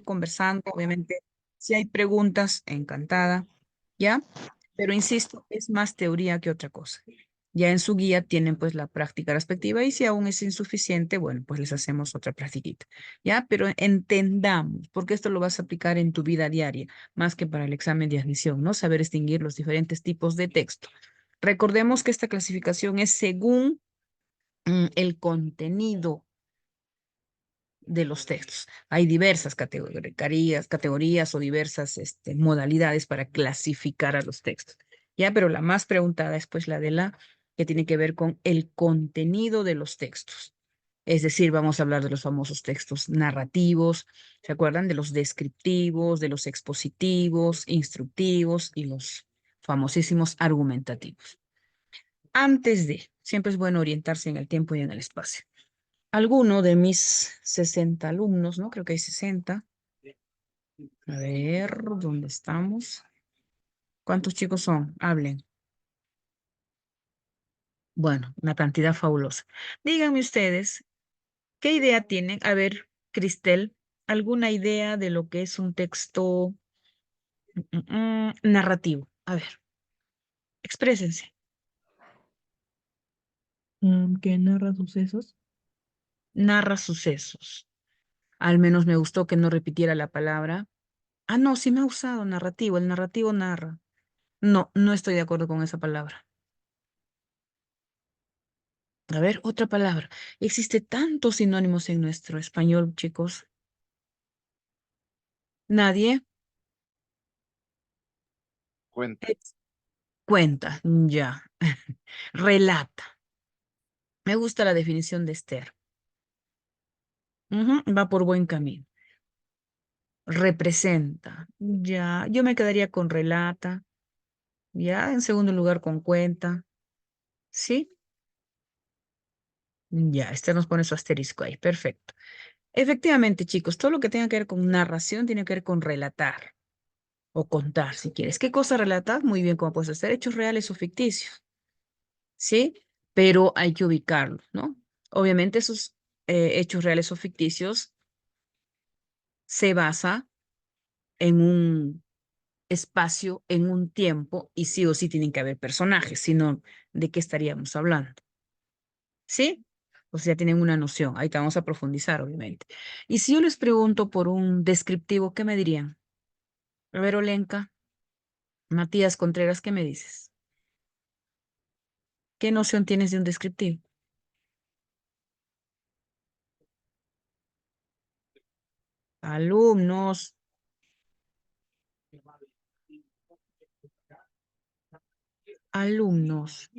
conversando, obviamente, si hay preguntas, encantada, ¿ya? Pero insisto, es más teoría que otra cosa. Ya en su guía tienen pues la práctica respectiva y si aún es insuficiente, bueno, pues les hacemos otra practiquita, ¿ya? Pero entendamos, porque esto lo vas a aplicar en tu vida diaria, más que para el examen de admisión, ¿no? Saber distinguir los diferentes tipos de texto. Recordemos que esta clasificación es según el contenido de los textos. Hay diversas categorías o diversas modalidades para clasificar a los textos. Ya, pero la más preguntada es pues la de la que tiene que ver con el contenido de los textos. Es decir, vamos a hablar de los famosos textos narrativos, ¿se acuerdan? De los descriptivos, de los expositivos, instructivos y los famosísimos argumentativos. Antes de, siempre es bueno orientarse en el tiempo y en el espacio. Alguno de mis 60 alumnos, ¿no? Creo que hay 60. A ver, ¿dónde estamos? ¿Cuántos chicos son? Hablen. Bueno, una cantidad fabulosa. Díganme ustedes, ¿qué idea tienen? A ver, Cristel, ¿alguna idea de lo que es un texto narrativo? A ver, exprésense. ¿Que narra sucesos? Narra sucesos. Al menos me gustó que no repitiera la palabra. Ah, no, sí me ha usado narrativo. El narrativo narra. No, no estoy de acuerdo con esa palabra. A ver, otra palabra. Existe tantos sinónimos en nuestro español, chicos. Nadie. Cuenta. Cuenta, ya. Relata. Me gusta la definición de Esther. Ujú, va por buen camino. Representa. Ya. Yo me quedaría con relata. Ya. En segundo lugar, con cuenta. ¿Sí? Ya. Esther nos pone su asterisco ahí. Perfecto. Efectivamente, chicos, todo lo que tenga que ver con narración tiene que ver con relatar o contar, si quieres. ¿Qué cosa relatar? Muy bien, como puedes hacer hechos reales o ficticios, ¿sí? Pero hay que ubicarlos, ¿no? Obviamente esos hechos reales o ficticios se basa en un espacio, en un tiempo, y sí o sí tienen que haber personajes, sino ¿de qué estaríamos hablando? ¿Sí? O sea, tienen una noción. Ahí te vamos a profundizar, obviamente. Y si yo les pregunto por un descriptivo, ¿qué me dirían? A ver, Olenka, Matías Contreras, ¿qué me dices? ¿Qué noción tienes de un descriptivo? Alumnos, alumnos.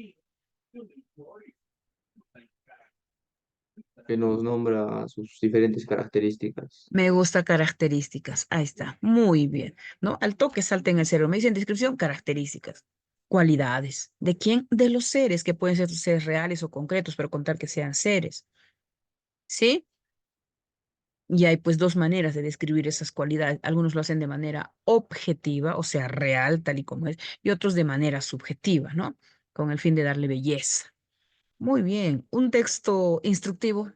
Que nos nombra sus diferentes características. Me gusta características. Ahí está. Muy bien. ¿No? Al toque salta en el cerebro. Me dicen descripción, características. Cualidades. ¿De quién? De los seres, que pueden ser seres reales o concretos, pero contar que sean seres. ¿Sí? Y hay pues dos maneras de describir esas cualidades. Algunos lo hacen de manera objetiva, o sea, real, tal y como es, y otros de manera subjetiva, ¿no? Con el fin de darle belleza. Muy bien. Un texto instructivo.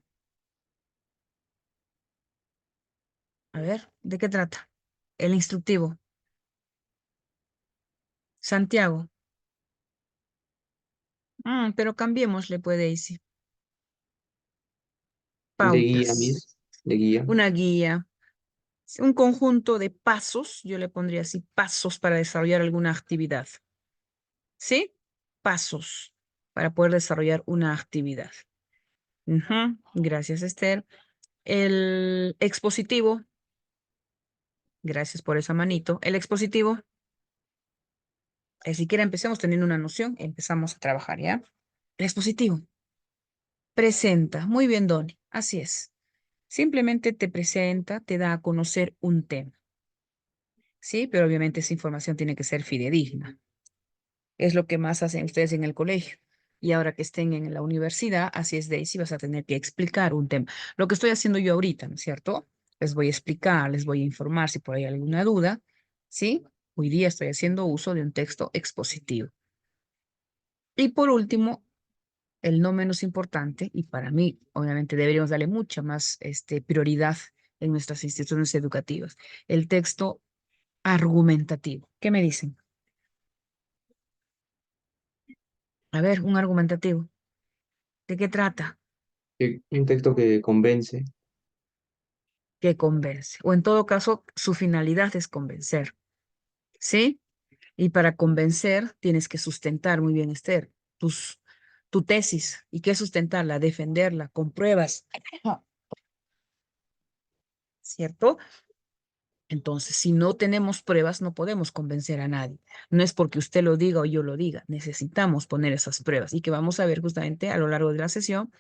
A ver, ¿de qué trata? El instructivo. Santiago. Pero cambiémosle, puede decir. De guía, Pautas. Miss, de guía. Una guía. Un conjunto de pasos, yo le pondría así, pasos para desarrollar alguna actividad. ¿Sí? Pasos para poder desarrollar una actividad. Ujú, gracias, Esther. El expositivo. Gracias por esa manito. El expositivo. Siquiera empecemos teniendo una noción, empezamos a trabajar, ¿ya? El expositivo. Presenta. Muy bien, Donny. Así es. Simplemente te presenta, te da a conocer un tema. Sí, pero obviamente esa información tiene que ser fidedigna. Es lo que más hacen ustedes en el colegio. Y ahora que estén en la universidad, así es, Daisy, vas a tener que explicar un tema. Lo que estoy haciendo yo ahorita, ¿no es cierto? Les voy a explicar, les voy a informar si por ahí hay alguna duda. ¿Sí? Hoy día estoy haciendo uso de un texto expositivo. Y por último, el no menos importante, y para mí, obviamente, deberíamos darle mucha más prioridad en nuestras instituciones educativas. El texto argumentativo. ¿Qué me dicen? A ver, un argumentativo. ¿De qué trata? Un texto que convence. Que convence. O en todo caso, su finalidad es convencer. ¿Sí? Y para convencer tienes que sustentar muy bien, Esther, tu tesis. ¿Y qué sustentarla? Defenderla con pruebas. ¿Cierto? Entonces, si no tenemos pruebas, no podemos convencer a nadie. No es porque usted lo diga o yo lo diga. Necesitamos poner esas pruebas y que vamos a ver justamente a lo largo de la sesión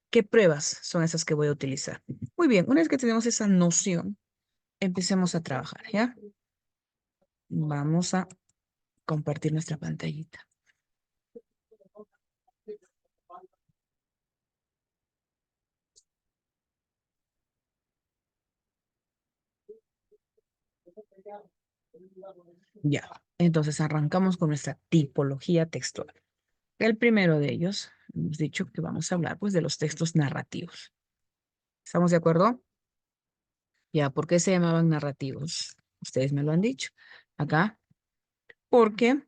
qué pruebas son esas que voy a utilizar. Muy bien, una vez que tenemos esa noción, empecemos a trabajar, ¿ya? Vamos a compartir nuestra pantallita. Ya, entonces arrancamos con nuestra tipología textual. El primero de ellos, hemos dicho que vamos a hablar pues de los textos narrativos. ¿Estamos de acuerdo? Ya, ¿por qué se llamaban narrativos? Ustedes me lo han dicho. Acá, porque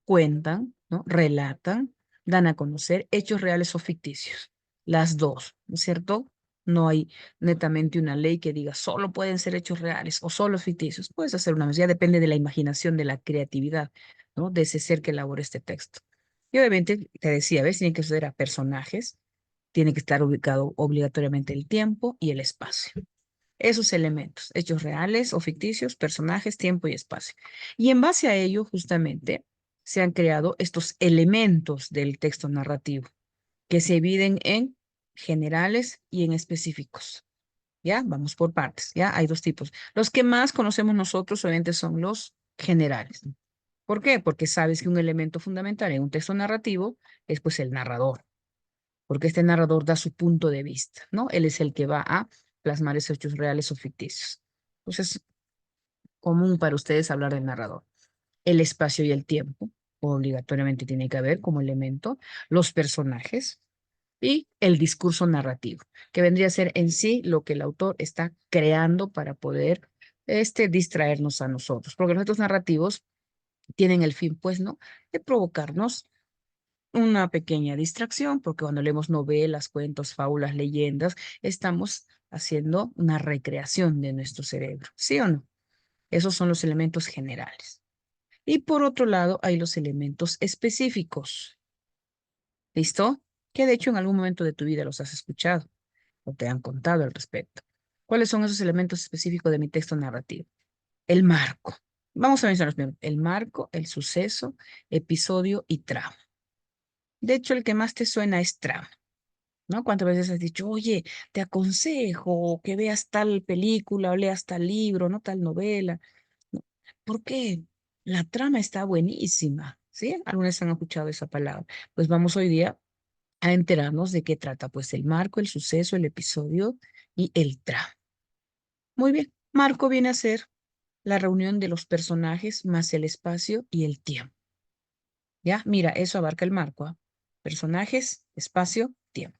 cuentan, ¿no? Relatan, dan a conocer hechos reales o ficticios. Las dos, ¿no es cierto? No hay netamente una ley que diga solo pueden ser hechos reales o solo ficticios. Puedes hacer una ya depende de la imaginación, de la creatividad, ¿no? De ese ser que elabora este texto. Y obviamente, te decía, ¿ves? Tienen que ser a personajes, tiene que estar ubicado obligatoriamente el tiempo y el espacio. Esos elementos, hechos reales o ficticios, personajes, tiempo y espacio. Y en base a ello, justamente, se han creado estos elementos del texto narrativo que se dividen en generales y en específicos. ¿Ya? Vamos por partes, ¿ya? Hay dos tipos. Los que más conocemos nosotros, obviamente, son los generales. ¿Por qué? Porque sabes que un elemento fundamental en un texto narrativo es, pues, el narrador, porque este narrador da su punto de vista, ¿no? Él es el que va a plasmar esos hechos reales o ficticios. Entonces, es común para ustedes hablar del narrador. El espacio y el tiempo, obligatoriamente tiene que haber como elemento, los personajes y el discurso narrativo, que vendría a ser en sí lo que el autor está creando para poder distraernos a nosotros, porque los hechos narrativos tienen el fin, pues, ¿no? De provocarnos una pequeña distracción, porque cuando leemos novelas, cuentos, fábulas, leyendas, estamos haciendo una recreación de nuestro cerebro, ¿sí o no? Esos son los elementos generales. Y por otro lado, hay los elementos específicos, ¿listo? Que de hecho en algún momento de tu vida los has escuchado o te han contado al respecto. ¿Cuáles son esos elementos específicos de mi texto narrativo? El marco. Vamos a mencionarlos primero. El marco, el suceso, episodio y trama. De hecho, el que más te suena es trama, ¿no? ¿Cuántas veces has dicho, oye, te aconsejo que veas tal película o leas tal libro, no tal novela? ¿No? ¿Por qué? La trama está buenísima, ¿sí? Algunos han escuchado esa palabra. Pues vamos hoy día a enterarnos de qué trata, pues el marco, el suceso, el episodio y el trama. Muy bien, marco viene a ser la reunión de los personajes más el espacio y el tiempo. ¿Ya? Mira, eso abarca el marco, ¿ah? Personajes, espacio, tiempo.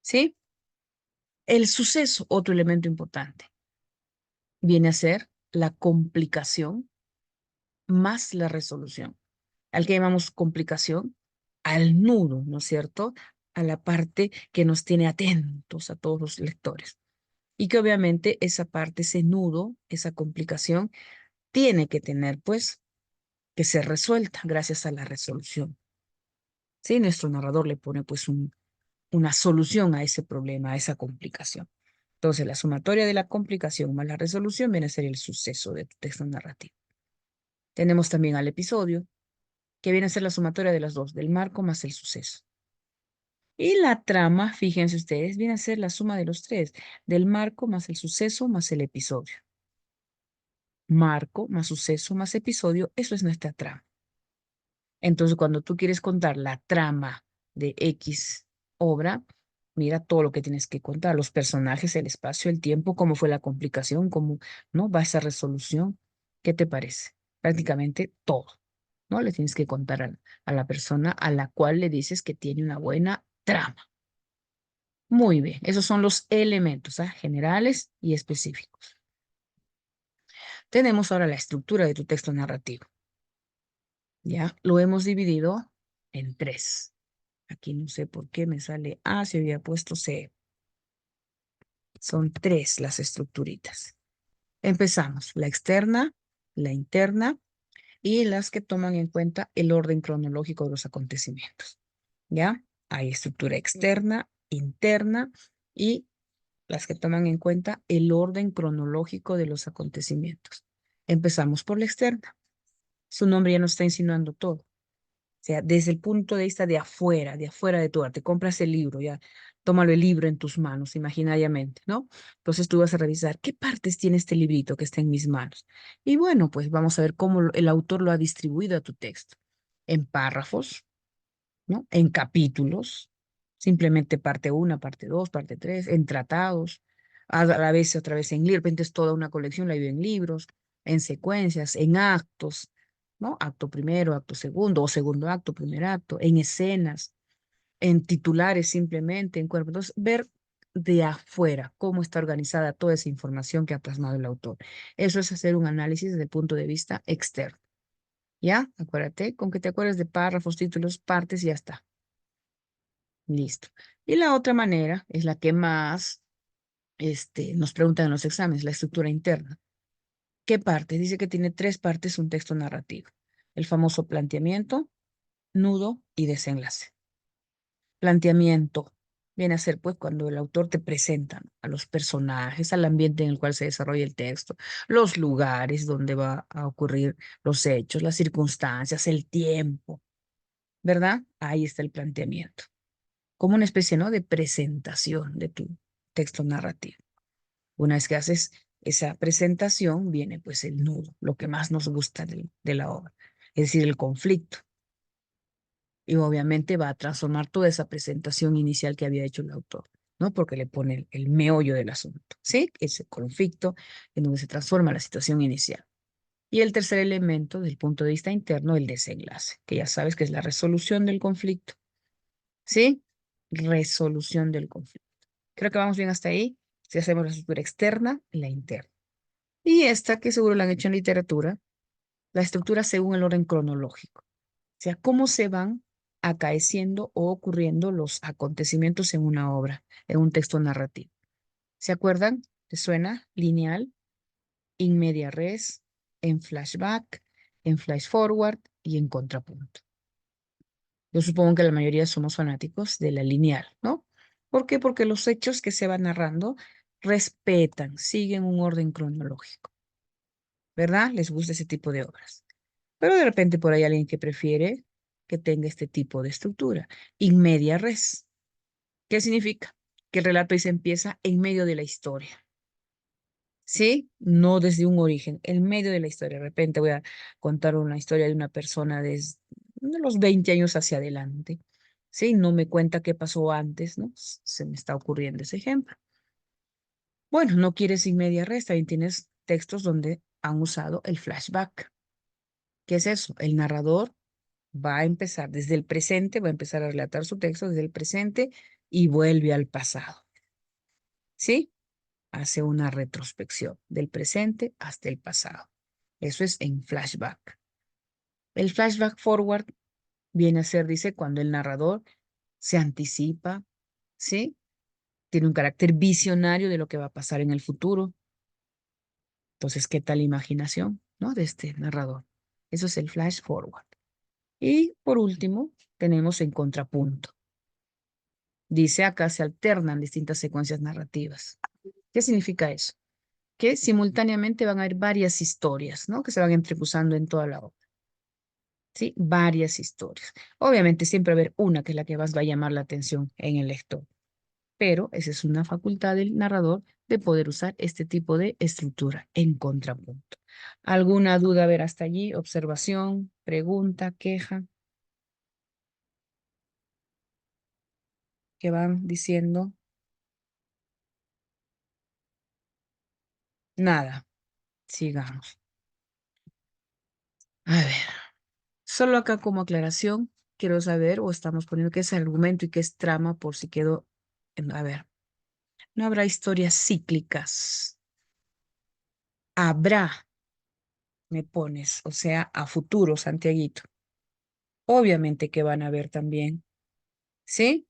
¿Sí? El suceso, otro elemento importante, viene a ser la complicación más la resolución. Al que llamamos complicación, al nudo, ¿no es cierto? A la parte que nos tiene atentos a todos los lectores. Y que obviamente esa parte, ese nudo, esa complicación, tiene que tener, pues, que ser resuelta gracias a la resolución. ¿Sí? Nuestro narrador le pone, pues, una solución a ese problema, a esa complicación. Entonces, la sumatoria de la complicación más la resolución viene a ser el suceso de tu texto narrativo. Tenemos también al episodio, que viene a ser la sumatoria de las dos, del marco más el suceso. Y la trama, fíjense ustedes, viene a ser la suma de los tres, del marco más el suceso más el episodio. Marco más suceso más episodio, eso es nuestra trama. Entonces, cuando tú quieres contar la trama de X obra, mira todo lo que tienes que contar, los personajes, el espacio, el tiempo, cómo fue la complicación, cómo, ¿no? Va esa resolución. ¿Qué te parece? Prácticamente todo, ¿no? Le tienes que contar a la persona a la cual le dices que tiene una buena trama. Muy bien, esos son los elementos, ¿ah? Generales y específicos. Tenemos ahora la estructura de tu texto narrativo. Ya lo hemos dividido en 3. Aquí no sé por qué me sale A, si había puesto C. Son 3 las estructuritas. Empezamos, la externa, la interna y las que toman en cuenta el orden cronológico de los acontecimientos. ¿Ya? Hay estructura externa, interna y las que toman en cuenta el orden cronológico de los acontecimientos. Empezamos por la externa. Su nombre ya nos está insinuando todo. O sea, desde el punto de vista de afuera de tu arte, compras el libro, ya, tómalo el libro en tus manos, imaginariamente, ¿no? Entonces tú vas a revisar qué partes tiene este librito que está en mis manos. Y bueno, pues vamos a ver cómo el autor lo ha distribuido a tu texto. En párrafos, ¿no? En capítulos, simplemente parte 1, parte 2, parte 3, en tratados, a la vez otra vez en libros, de repente es toda una colección, la vivo en libros, en secuencias, en actos, ¿no? Acto primero, acto segundo, o segundo acto, primer acto, en escenas, en titulares simplemente, en cuerpos. Entonces, ver de afuera cómo está organizada toda esa información que ha plasmado el autor. Eso es hacer un análisis desde el punto de vista externo. ¿Ya? Acuérdate, con que te acuerdes de párrafos, títulos, partes, ya está. Listo. Y la otra manera es la que más nos preguntan en los exámenes, la estructura interna. ¿Qué parte? Dice que tiene 3 partes un texto narrativo. El famoso planteamiento, nudo y desenlace. Planteamiento viene a ser pues cuando el autor te presenta, ¿no?, a los personajes, al ambiente en el cual se desarrolla el texto, los lugares donde va a ocurrir los hechos, las circunstancias, el tiempo, ¿verdad? Ahí está el planteamiento, como una especie, ¿no?, de presentación de tu texto narrativo. Una vez que haces esa presentación, viene pues el nudo, lo que más nos gusta de la obra, es decir, el conflicto. Y obviamente va a transformar toda esa presentación inicial que había hecho el autor, ¿no? Porque le pone el meollo del asunto, ¿sí? Ese conflicto en donde se transforma la situación inicial. Y el tercer elemento, del punto de vista interno, el desenlace, que ya sabes que es la resolución del conflicto, ¿sí? Resolución del conflicto. Creo que vamos bien hasta ahí. Si hacemos la estructura externa y la interna. Y esta, que seguro la han hecho en literatura, la estructura según el orden cronológico. O sea, cómo se van acaeciendo o ocurriendo los acontecimientos en una obra, en un texto narrativo. ¿Se acuerdan? ¿Te suena? Lineal, in media res, en flashback, en flash forward y en contrapunto. Yo supongo que la mayoría somos fanáticos de la lineal, ¿no? ¿Por qué? Porque los hechos que se van narrando respetan, siguen un orden cronológico, ¿verdad? Les gusta ese tipo de obras. Pero de repente por ahí hay alguien que prefiere que tenga este tipo de estructura. In media res. ¿Qué significa? Que el relato ahí se empieza en medio de la historia. ¿Sí? No desde un origen, en medio de la historia. De repente voy a contar una historia de una persona desde los 20 años hacia adelante. ¿Sí? No me cuenta qué pasó antes, ¿no? Se me está ocurriendo ese ejemplo. Bueno, no quieres in media res, también tienes textos donde han usado el flashback. ¿Qué es eso? El narrador va a empezar desde el presente, va a empezar a relatar su texto desde el presente y vuelve al pasado. ¿Sí? Hace una retrospección del presente hasta el pasado. Eso es en flashback. El flashback forward viene a ser, dice, cuando el narrador se anticipa, ¿sí? Tiene un carácter visionario de lo que va a pasar en el futuro. Entonces, ¿qué tal imaginación, ¿no?, de este narrador? Eso es el flash forward. Y por último, tenemos en contrapunto. Dice acá se alternan distintas secuencias narrativas. ¿Qué significa eso? Que simultáneamente van a haber varias historias, ¿no?, que se van entrecruzando en toda la obra. ¿Sí? Varias historias. Obviamente siempre va a haber una que es la que más va a llamar la atención en el lector. Pero esa es una facultad del narrador de poder usar este tipo de estructura en contrapunto. ¿Alguna duda a ver hasta allí? ¿Observación, pregunta, queja? ¿Qué van diciendo? Nada. Sigamos. A ver. Solo acá como aclaración, quiero saber, o estamos poniendo qué es argumento y qué es trama, por si quedó A ver, no habrá historias cíclicas. Habrá, me pones, o sea, a futuro, Santiaguito. Obviamente que van a haber también, ¿sí?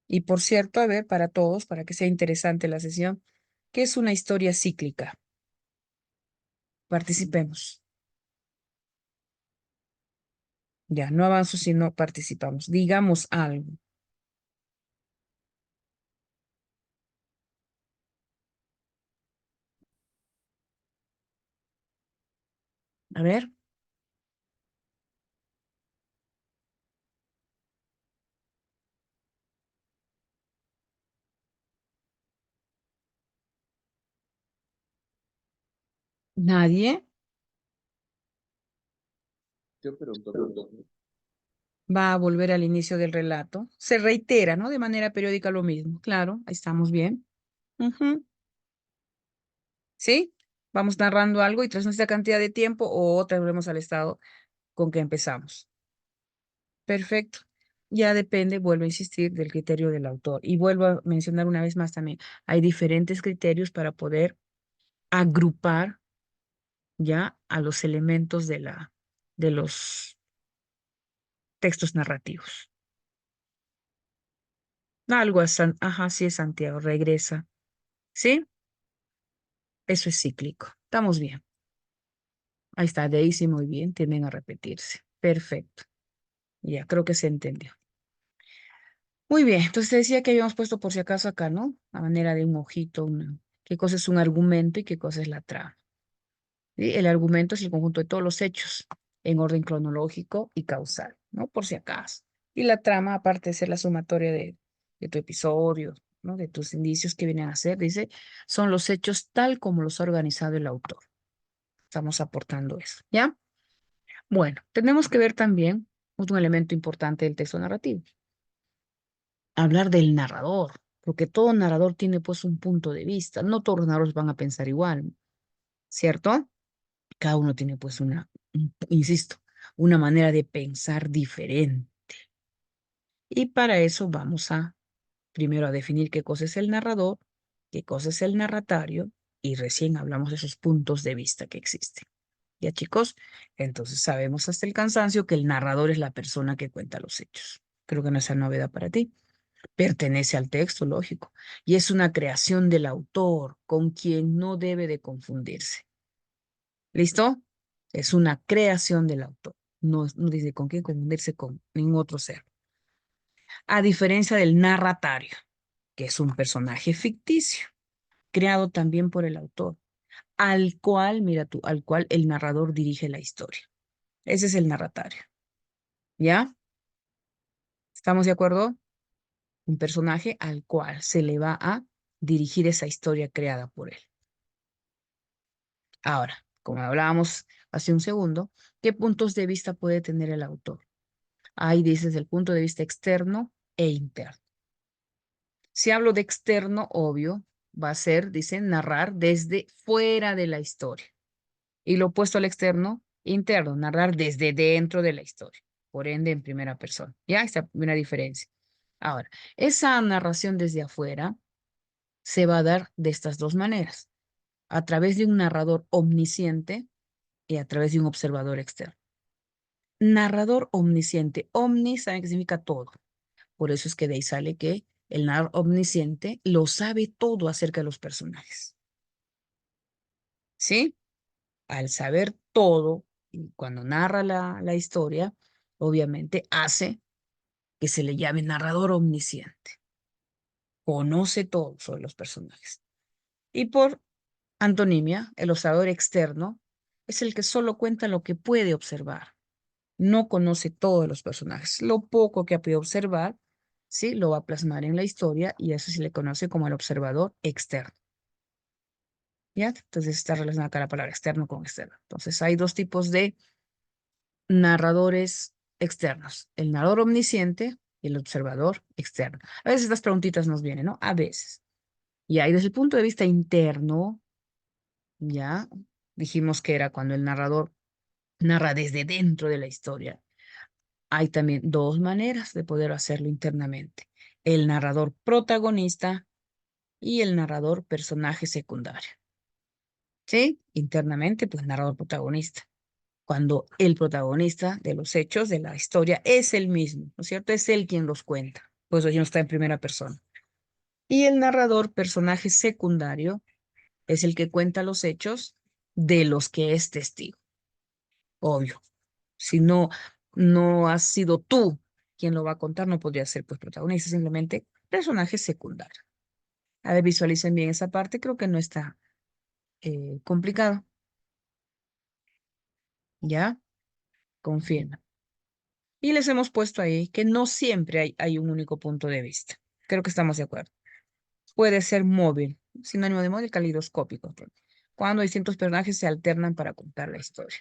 Y por cierto, a ver, para todos, para que sea interesante la sesión, ¿qué es una historia cíclica? Participemos. Ya, no avanzo si no participamos. Digamos algo. A ver, nadie Yo pregunto también. va a volver al inicio del relato. Se reitera, ¿no? De manera periódica lo mismo. Claro, ahí estamos bien. Ujú. ¿Sí? Vamos narrando algo y tras nuestra cantidad de tiempo o otra volvemos al estado con que empezamos. Perfecto. Ya depende, vuelvo a insistir, del criterio del autor. Y vuelvo a mencionar una vez más también, hay diferentes criterios para poder agrupar ya a los elementos de los textos narrativos. Algo así, ajá, sí es Santiago, regresa. ¿Sí? Eso es cíclico. Estamos bien. Ahí está, Daisy, muy bien, tienden a repetirse. Perfecto. Ya, creo que se entendió. Muy bien, entonces te decía que habíamos puesto por si acaso acá, ¿no? A manera de un ojito, qué cosa es un argumento y qué cosa es la trama. ¿Sí? El argumento es el conjunto de todos los hechos en orden cronológico y causal, ¿no? Por si acaso. Y la trama, aparte de ser la sumatoria de tu episodio, ¿no? De tus indicios que vienen a ser, dice, son los hechos tal como los ha organizado el autor. Estamos aportando eso, ¿ya? Bueno, tenemos que ver también un elemento importante del texto narrativo. Hablar del narrador, porque todo narrador tiene pues un punto de vista. No todos los narradores van a pensar igual, ¿cierto? Cada uno tiene pues insisto, una manera de pensar diferente. Y para eso vamos primero a definir qué cosa es el narrador, qué cosa es el narratario, y recién hablamos de esos puntos de vista que existen. ¿Ya, chicos? Entonces sabemos hasta el cansancio que el narrador es la persona que cuenta los hechos. Creo que no es novedad para ti. Pertenece al texto, lógico, y es una creación del autor con quien no debe de confundirse. ¿Listo? Es una creación del autor. No, no dice con quién confundirse con ningún otro ser. A diferencia del narratario, que es un personaje ficticio, creado también por el autor, al cual, mira tú, al cual el narrador dirige la historia. Ese es el narratario. ¿Ya? ¿Estamos de acuerdo? Un personaje al cual se le va a dirigir esa historia creada por él. Ahora, como hablábamos hace un segundo, ¿qué puntos de vista puede tener el autor? Ahí dice desde el punto de vista externo e interno. Si hablo de externo, obvio, va a ser, dice, narrar desde fuera de la historia. Y lo opuesto al externo, interno, narrar desde dentro de la historia. Por ende, en primera persona. Ya está una diferencia. Ahora, esa narración desde afuera se va a dar de estas dos maneras. A través de un narrador omnisciente y a través de un observador externo. Narrador omnisciente. Omni, ¿saben qué significa todo? Por eso es que de ahí sale que el narrador omnisciente lo sabe todo acerca de los personajes. ¿Sí? Al saber todo, y cuando narra la historia, obviamente hace que se le llame narrador omnisciente. Conoce todo sobre los personajes. Y por antonimia, el observador externo es el que solo cuenta lo que puede observar. No conoce todos los personajes. Lo poco que ha podido observar, sí, lo va a plasmar en la historia y eso se le conoce como el observador externo. ¿Ya? Entonces está relacionada acá la palabra externo con externo. Entonces hay dos tipos de narradores externos, el narrador omnisciente y el observador externo. A veces estas preguntitas nos vienen, ¿no? A veces. Y ahí desde el punto de vista interno, ya dijimos que era cuando el narrador narra desde dentro de la historia. Hay también dos maneras de poder hacerlo internamente. el narrador protagonista y el narrador personaje secundario. ¿Sí? Internamente, pues narrador protagonista. Cuando el protagonista de los hechos de la historia es el mismo, ¿no es cierto? Es él quien los cuenta. Pues eso no está en primera persona. Y el narrador personaje secundario es el que cuenta los hechos de los que es testigo. Obvio. Si no has sido tú quien lo va a contar, no podría ser pues protagonista, simplemente personaje secundario. A ver, visualicen bien esa parte, creo que no está complicado. ¿Ya? Confirma. Y les hemos puesto ahí que no siempre hay un único punto de vista. Creo que estamos de acuerdo. Puede ser móvil, sinónimo de móvil, calidoscópico, cuando distintos personajes se alternan para contar la historia.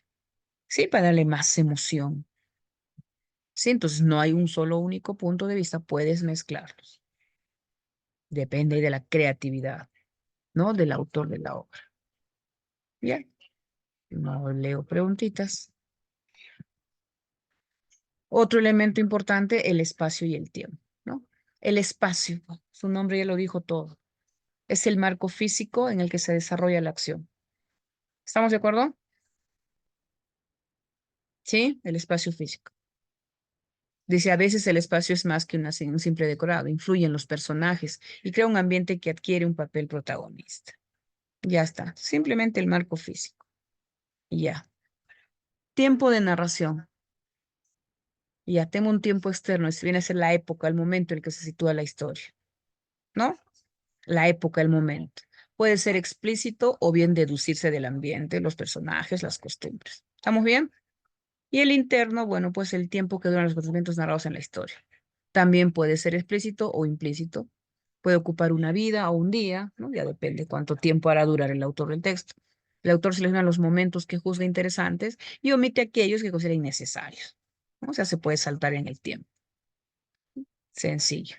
Sí, para darle más emoción. Sí, entonces no hay un solo único punto de vista, puedes mezclarlos. Depende de la creatividad, ¿no? Del autor de la obra. Bien, no leo preguntitas. Otro elemento importante, el espacio y el tiempo, ¿no? El espacio, su nombre ya lo dijo todo. Es el marco físico en el que se desarrolla la acción. ¿Estamos de acuerdo? Sí, el espacio físico. Dice, a veces el espacio es más que un simple decorado, influye en los personajes y crea un ambiente que adquiere un papel protagonista. Ya está, simplemente el marco físico. Y ya. Tiempo de narración. Ya tengo un tiempo externo, es viene a ser la época, el momento en el que se sitúa la historia, ¿no? La época, el momento. Puede ser explícito o bien deducirse del ambiente, los personajes, las costumbres. ¿Estamos bien? Y el interno, bueno, pues el tiempo que duran los acontecimientos narrados en la historia. También puede ser explícito o implícito. Puede ocupar una vida o un día, ¿no? Ya depende cuánto tiempo hará durar el autor del texto. El autor selecciona los momentos que juzga interesantes y omite aquellos que considera innecesarios, ¿no? O sea, se puede saltar en el tiempo. Sencillo.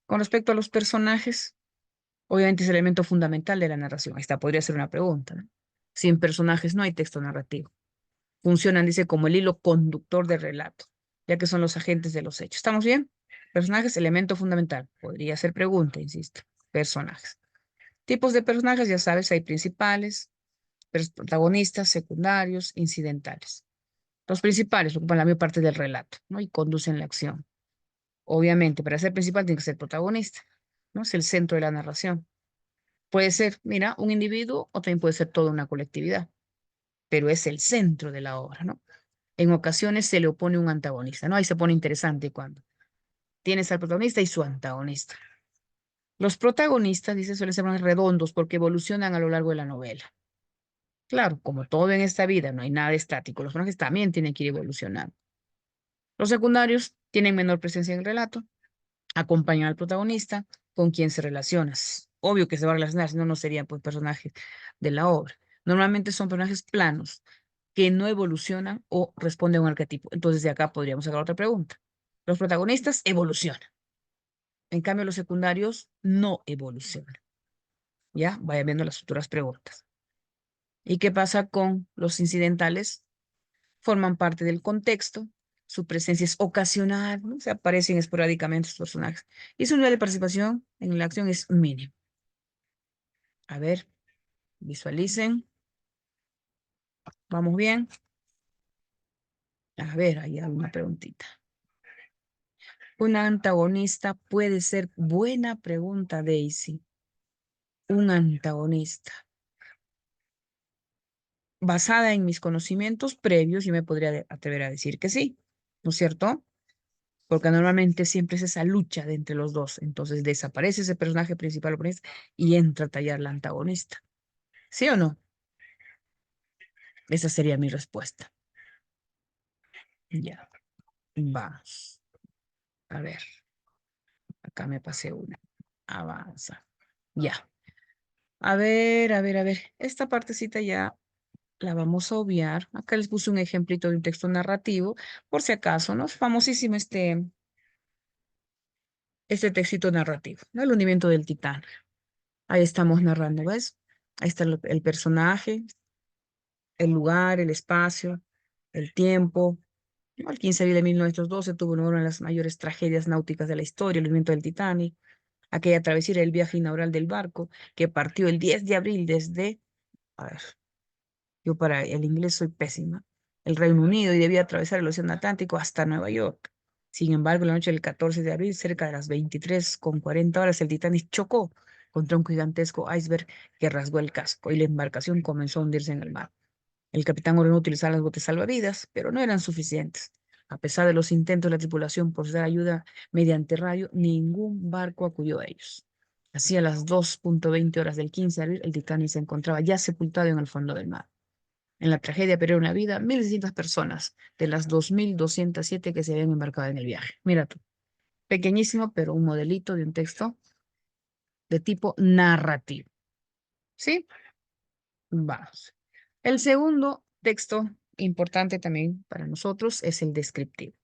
Con respecto a los personajes, obviamente es el elemento fundamental de la narración. Esta podría ser una pregunta, ¿no? Sin personajes no hay texto narrativo. Funcionan, dice, como el hilo conductor del relato, ya que son los agentes de los hechos. ¿Estamos bien? Personajes, elemento fundamental. Podría ser pregunta, insisto. Personajes. Tipos de personajes, ya sabes, hay principales, protagonistas, secundarios, incidentales. Los principales ocupan la mayor parte del relato, ¿no? Y conducen la acción. Obviamente, para ser principal tiene que ser protagonista, ¿no? Es el centro de la narración. Puede ser, mira, un individuo o también puede ser toda una colectividad, pero es el centro de la obra, ¿no? En ocasiones se le opone un antagonista, ¿no? Ahí se pone interesante cuando tienes al protagonista y su antagonista. Los protagonistas, dice, suelen ser más redondos porque evolucionan a lo largo de la novela. Claro, como todo en esta vida, no hay nada estático. Los personajes también tienen que ir evolucionando. Los secundarios tienen menor presencia en el relato, acompañan al protagonista con quien se relaciona. Es obvio que se va a relacionar, si no, no serían pues personajes de la obra. Normalmente son personajes planos que no evolucionan o responden a un arquetipo. Entonces de acá podríamos sacar otra pregunta. Los protagonistas evolucionan. En cambio, los secundarios no evolucionan. ¿Ya? Vaya viendo las futuras preguntas. ¿Y qué pasa con los incidentales? Forman parte del contexto, su presencia es ocasional, ¿no? Se aparecen esporádicamente sus personajes. Y su nivel de participación en la acción es mínimo. A ver, visualicen. ¿Vamos bien? A ver, ahí hay una preguntita. Un antagonista puede ser, buena pregunta, Daisy. Un antagonista. Basada en mis conocimientos previos, yo me podría atrever a decir que sí, ¿no es cierto? Porque normalmente siempre es esa lucha de entre los dos. Entonces desaparece ese personaje principal y entra a tallar la antagonista. ¿Sí o no? Esa sería mi respuesta. Ya, vamos. A ver, acá me pasé una. Avanza. Ya. A ver. Esta partecita ya la vamos a obviar. Acá les puse un ejemplito de un texto narrativo, por si acaso, ¿no? Es famosísimo este textito narrativo, ¿no? El hundimiento del Titán. Ahí estamos narrando, ¿ves? Ahí está el personaje, el lugar, el espacio, el tiempo, ¿no? El 15 de abril de 1912 tuvo lugar una de las mayores tragedias náuticas de la historia, el hundimiento del Titanic, aquella travesía era el viaje inaugural del barco que partió el 10 de abril desde, a ver, yo para el inglés soy pésima, el Reino Unido y debía atravesar el Océano Atlántico hasta Nueva York. Sin embargo, la noche del 14 de abril, cerca de las 23:40 horas, el Titanic chocó contra un gigantesco iceberg que rasgó el casco y la embarcación comenzó a hundirse en el mar. El capitán ordenó utilizar las botes salvavidas, pero no eran suficientes. A pesar de los intentos de la tripulación por dar ayuda mediante radio, ningún barco acudió a ellos. Hacia las 2:20 horas del 15 de abril, el Titanic se encontraba ya sepultado en el fondo del mar. En la tragedia perdieron la vida 1.600 personas de las 2.207 que se habían embarcado en el viaje. Mira tú, pequeñísimo, pero un modelito de un texto de tipo narrativo. ¿Sí? Vamos. El segundo texto importante también para nosotros es el descriptivo,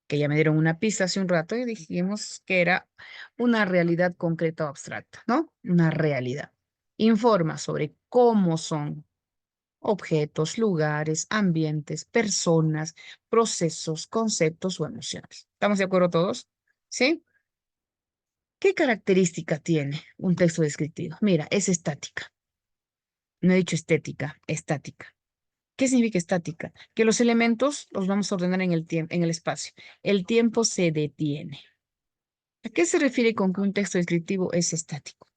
que ya me dieron una pista hace un rato y dijimos que era una realidad concreta o abstracta, ¿no? Una realidad. Informa sobre cómo son objetos, lugares, ambientes, personas, procesos, conceptos o emociones. ¿Estamos de acuerdo todos? ¿Sí? ¿Qué característica tiene un texto descriptivo? Mira, es estática. No he dicho estética, estática. ¿Qué significa estática? Que los elementos los vamos a ordenar en el tiempo, en el espacio. El tiempo se detiene. ¿A qué se refiere con que un texto descriptivo es estático?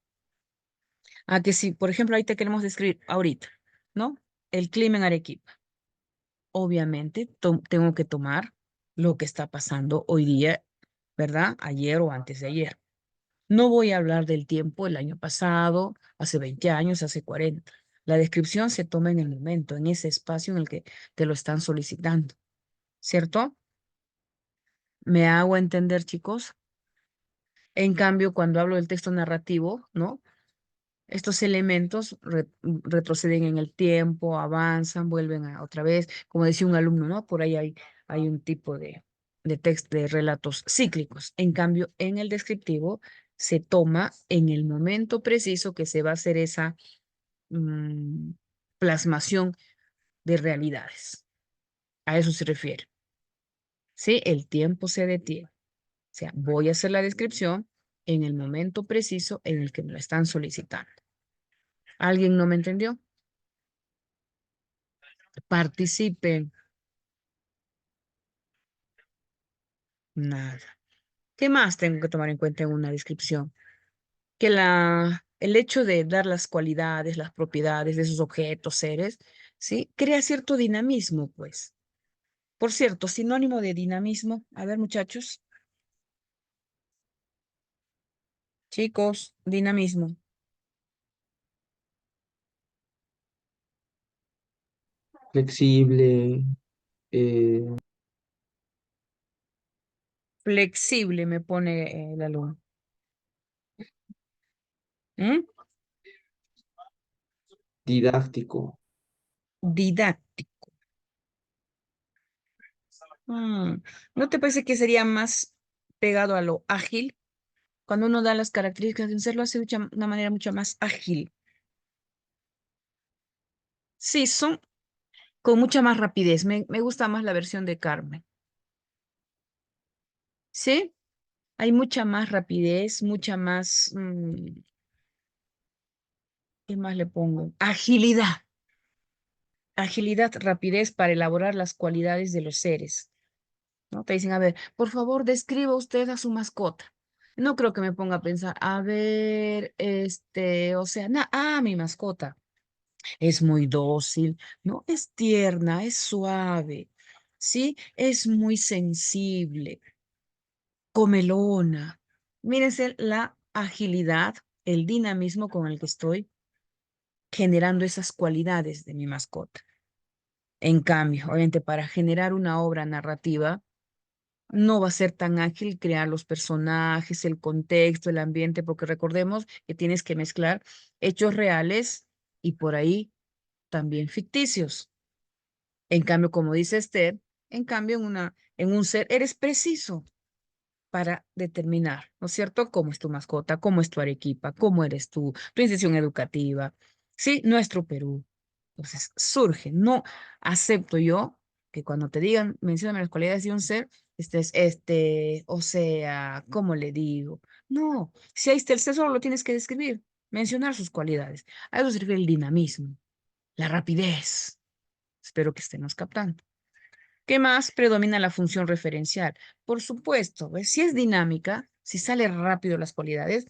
A que si, por ejemplo, ahí te queremos describir ahorita, ¿no? El clima en Arequipa. Obviamente, tengo que tomar lo que está pasando hoy día, ¿verdad? Ayer o antes de ayer. No voy a hablar del tiempo el año pasado, hace 20 años, hace 40. La descripción se toma en el momento, en ese espacio en el que te lo están solicitando, ¿cierto? ¿Me hago entender, chicos? En cambio, cuando hablo del texto narrativo, ¿no? Estos elementos retroceden en el tiempo, avanzan, vuelven a otra vez, como decía un alumno, ¿no? Por ahí hay un tipo de texto, de relatos cíclicos. En cambio, en el descriptivo se toma en el momento preciso que se va a hacer esa mm, plasmación de realidades. A eso se refiere. ¿Sí? El tiempo se detiene. O sea, voy a hacer la descripción en el momento preciso en el que me lo están solicitando. ¿Alguien no me entendió? Participen. Nada. ¿Qué más tengo que tomar en cuenta en una descripción? Que el hecho de dar las cualidades, las propiedades de esos objetos, seres, ¿sí? Crea cierto dinamismo, pues. Por cierto, sinónimo de dinamismo. A ver, muchachos, chicos, dinamismo. Flexible, eh, Flexible me pone el alumno. ¿Mm? didáctico, Didáctico. ¿No te parece que sería más pegado a lo ágil? Cuando uno da las características de un ser, lo hace de una manera mucho más ágil. Sí, son con mucha más rapidez. Me gusta más la versión de Carmen. ¿Sí? Hay mucha más rapidez, mucha más, ¿qué más le pongo? Agilidad. Agilidad, rapidez para elaborar las cualidades de los seres. ¿No? Te dicen, a ver, por favor, describa usted a su mascota. No creo que me ponga a pensar, a ver, o sea, mi mascota es muy dócil, ¿no? Es tierna, es suave, ¿sí? Es muy sensible, comelona. Mírense la agilidad, el dinamismo con el que estoy generando esas cualidades de mi mascota. En cambio, obviamente, para generar una obra narrativa, no va a ser tan ágil crear los personajes, el contexto, el ambiente, porque recordemos que tienes que mezclar hechos reales y por ahí también ficticios. En cambio, como dice Esther, en cambio, en un ser eres preciso para determinar, ¿no es cierto?, cómo es tu mascota, cómo es tu Arequipa, cómo eres tú, tu institución educativa, sí, nuestro Perú. Entonces, surge, no acepto yo que cuando te digan, mencióname las cualidades de un ser, o sea, ¿cómo le digo? No, si ahí está el ser, solo lo tienes que describir, mencionar sus cualidades. A eso se refiere el dinamismo, la rapidez. Espero que estemos captando. ¿Qué más? Predomina la función referencial. Por supuesto, ¿ves? Si es dinámica, si sale rápido las cualidades,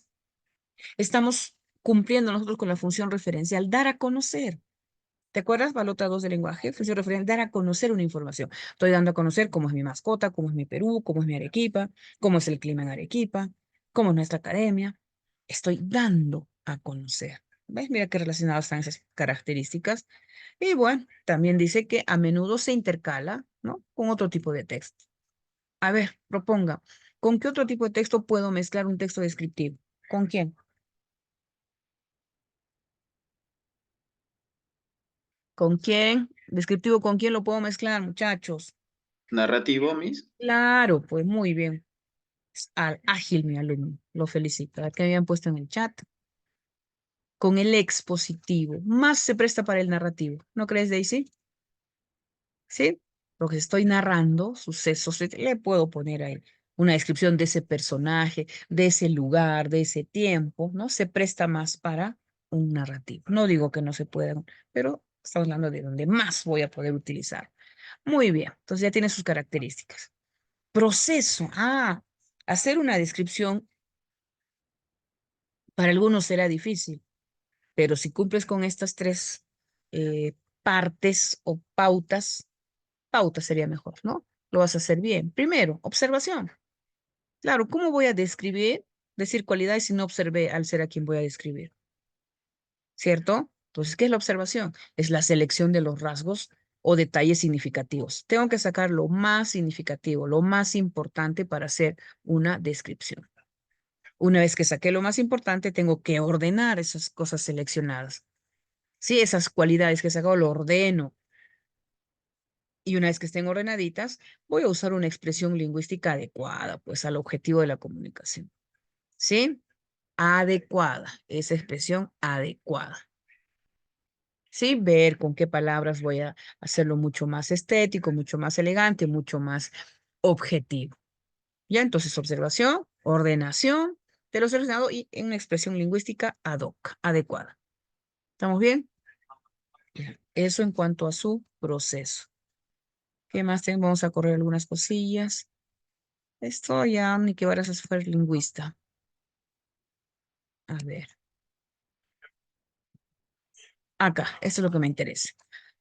estamos cumpliendo nosotros con la función referencial, dar a conocer. ¿Te acuerdas? Balota 2 del lenguaje, función referencial, dar a conocer una información. Estoy dando a conocer cómo es mi mascota, cómo es mi Perú, cómo es mi Arequipa, cómo es el clima en Arequipa, cómo es nuestra academia. Estoy dando a conocer. ¿Ves? Mira qué relacionadas están esas características. Y bueno, también dice que a menudo se intercala, ¿no? Con otro tipo de texto. A ver, proponga, ¿con qué otro tipo de texto puedo mezclar un texto descriptivo? ¿Con quién? ¿Con quién? Descriptivo, ¿con quién lo puedo mezclar, muchachos? Narrativo, Miss. Claro, pues muy bien. Es ágil, mi alumno. Lo felicito. ¿A qué habían puesto en el chat? Con el expositivo. Más se presta para el narrativo. ¿No crees, Daisy? ¿Sí? Porque estoy narrando sucesos. Le puedo poner ahí una descripción de ese personaje, de ese lugar, de ese tiempo, ¿no? Se presta más para un narrativo. No digo que no se pueda, pero estamos hablando de donde más voy a poder utilizar. Muy bien. Entonces ya tiene sus características. Proceso. Hacer una descripción para algunos será difícil, pero si cumples con estas tres partes o pautas sería mejor, ¿no? Lo vas a hacer bien. Primero, observación. Claro, ¿cómo voy a describir, decir cualidades si no observé al ser a quien voy a describir? ¿Cierto? Entonces, ¿qué es la observación? Es la selección de los rasgos o detalles significativos. Tengo que sacar lo más significativo, lo más importante para hacer una descripción. Una vez que saqué lo más importante, tengo que ordenar esas cosas seleccionadas. Sí, esas cualidades que he sacado lo ordeno. Y una vez que estén ordenaditas, voy a usar una expresión lingüística adecuada, pues al objetivo de la comunicación. ¿Sí? Adecuada, esa expresión adecuada. ¿Sí? Ver con qué palabras voy a hacerlo mucho más estético, mucho más elegante, mucho más objetivo. Ya, entonces, observación, ordenación de lo seleccionado y en una expresión lingüística ad hoc, adecuada. ¿Estamos bien? Ya. Eso en cuanto a su proceso. ¿Qué más tengo? Vamos a correr algunas cosillas. Esto ya ni que vayas a ser lingüista. A ver. Acá, esto es lo que me interesa.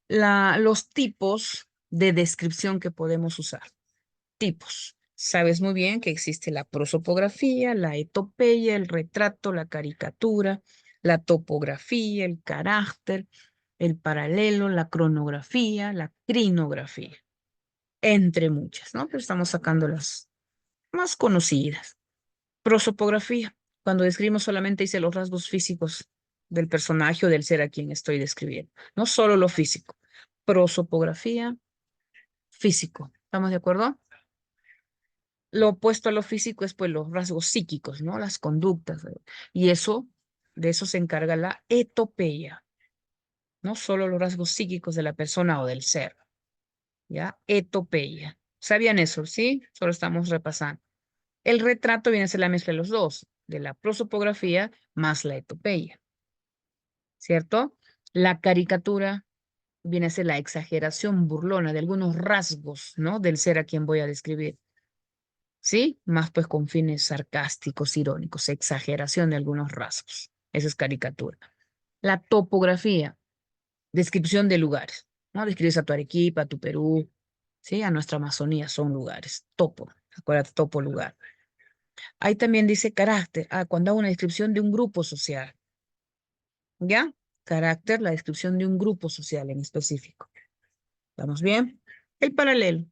Los tipos de descripción que podemos usar. Tipos. Sabes muy bien que existe la prosopografía, la etopeya, el retrato, la caricatura, la topografía, el carácter, el paralelo, la cronografía, la crinografía, entre muchas, ¿no? Pero estamos sacando las más conocidas. Prosopografía, cuando describimos solamente dice los rasgos físicos del personaje o del ser a quien estoy describiendo, no solo lo físico. Prosopografía, físico. ¿Estamos de acuerdo? Lo opuesto a lo físico es pues los rasgos psíquicos, ¿no? Las conductas. Y eso, de eso se encarga la etopeya, no solo los rasgos psíquicos de la persona o del ser, ¿ya? Etopeya. ¿Sabían eso? ¿Sí? Solo estamos repasando. El retrato viene a ser la mezcla de los dos, de la prosopografía más la etopeya, ¿cierto? La caricatura viene a ser la exageración burlona de algunos rasgos, ¿no? Del ser a quien voy a describir. ¿Sí? Más pues con fines sarcásticos, irónicos, exageración de algunos rasgos. Eso es caricatura. La topografía, descripción de lugares, ¿no? Describes a tu Arequipa, a tu Perú, ¿sí? A nuestra Amazonía son lugares. Topo, acuérdate, topo, lugar. Ahí también dice carácter, cuando hago una descripción de un grupo social, ¿ya? Carácter, la descripción de un grupo social en específico. ¿Vamos bien? El paralelo,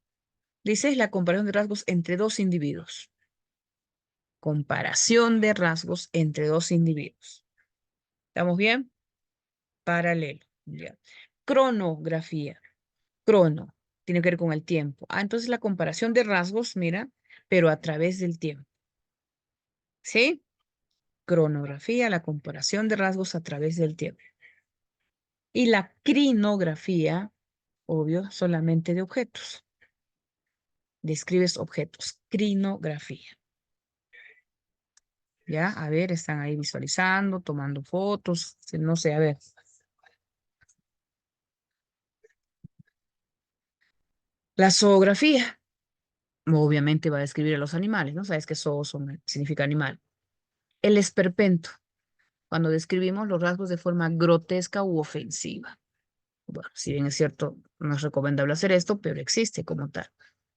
dice, es la comparación de rasgos entre dos individuos. Comparación de rasgos entre dos individuos. ¿Estamos bien? Paralelo. Ya. Cronografía. Crono. Tiene que ver con el tiempo. Entonces la comparación de rasgos, mira, pero a través del tiempo. ¿Sí? Cronografía, la comparación de rasgos a través del tiempo. Y la crinografía Obvio, solamente de objetos. Describes objetos. Crinografía. Ya, a ver, están ahí visualizando, tomando fotos, no sé, a ver. La zoografía, obviamente va a describir a los animales, ¿no? Sabes que significa animal. El esperpento, cuando describimos los rasgos de forma grotesca u ofensiva. Bueno, si bien es cierto, no es recomendable hacer esto, pero existe como tal,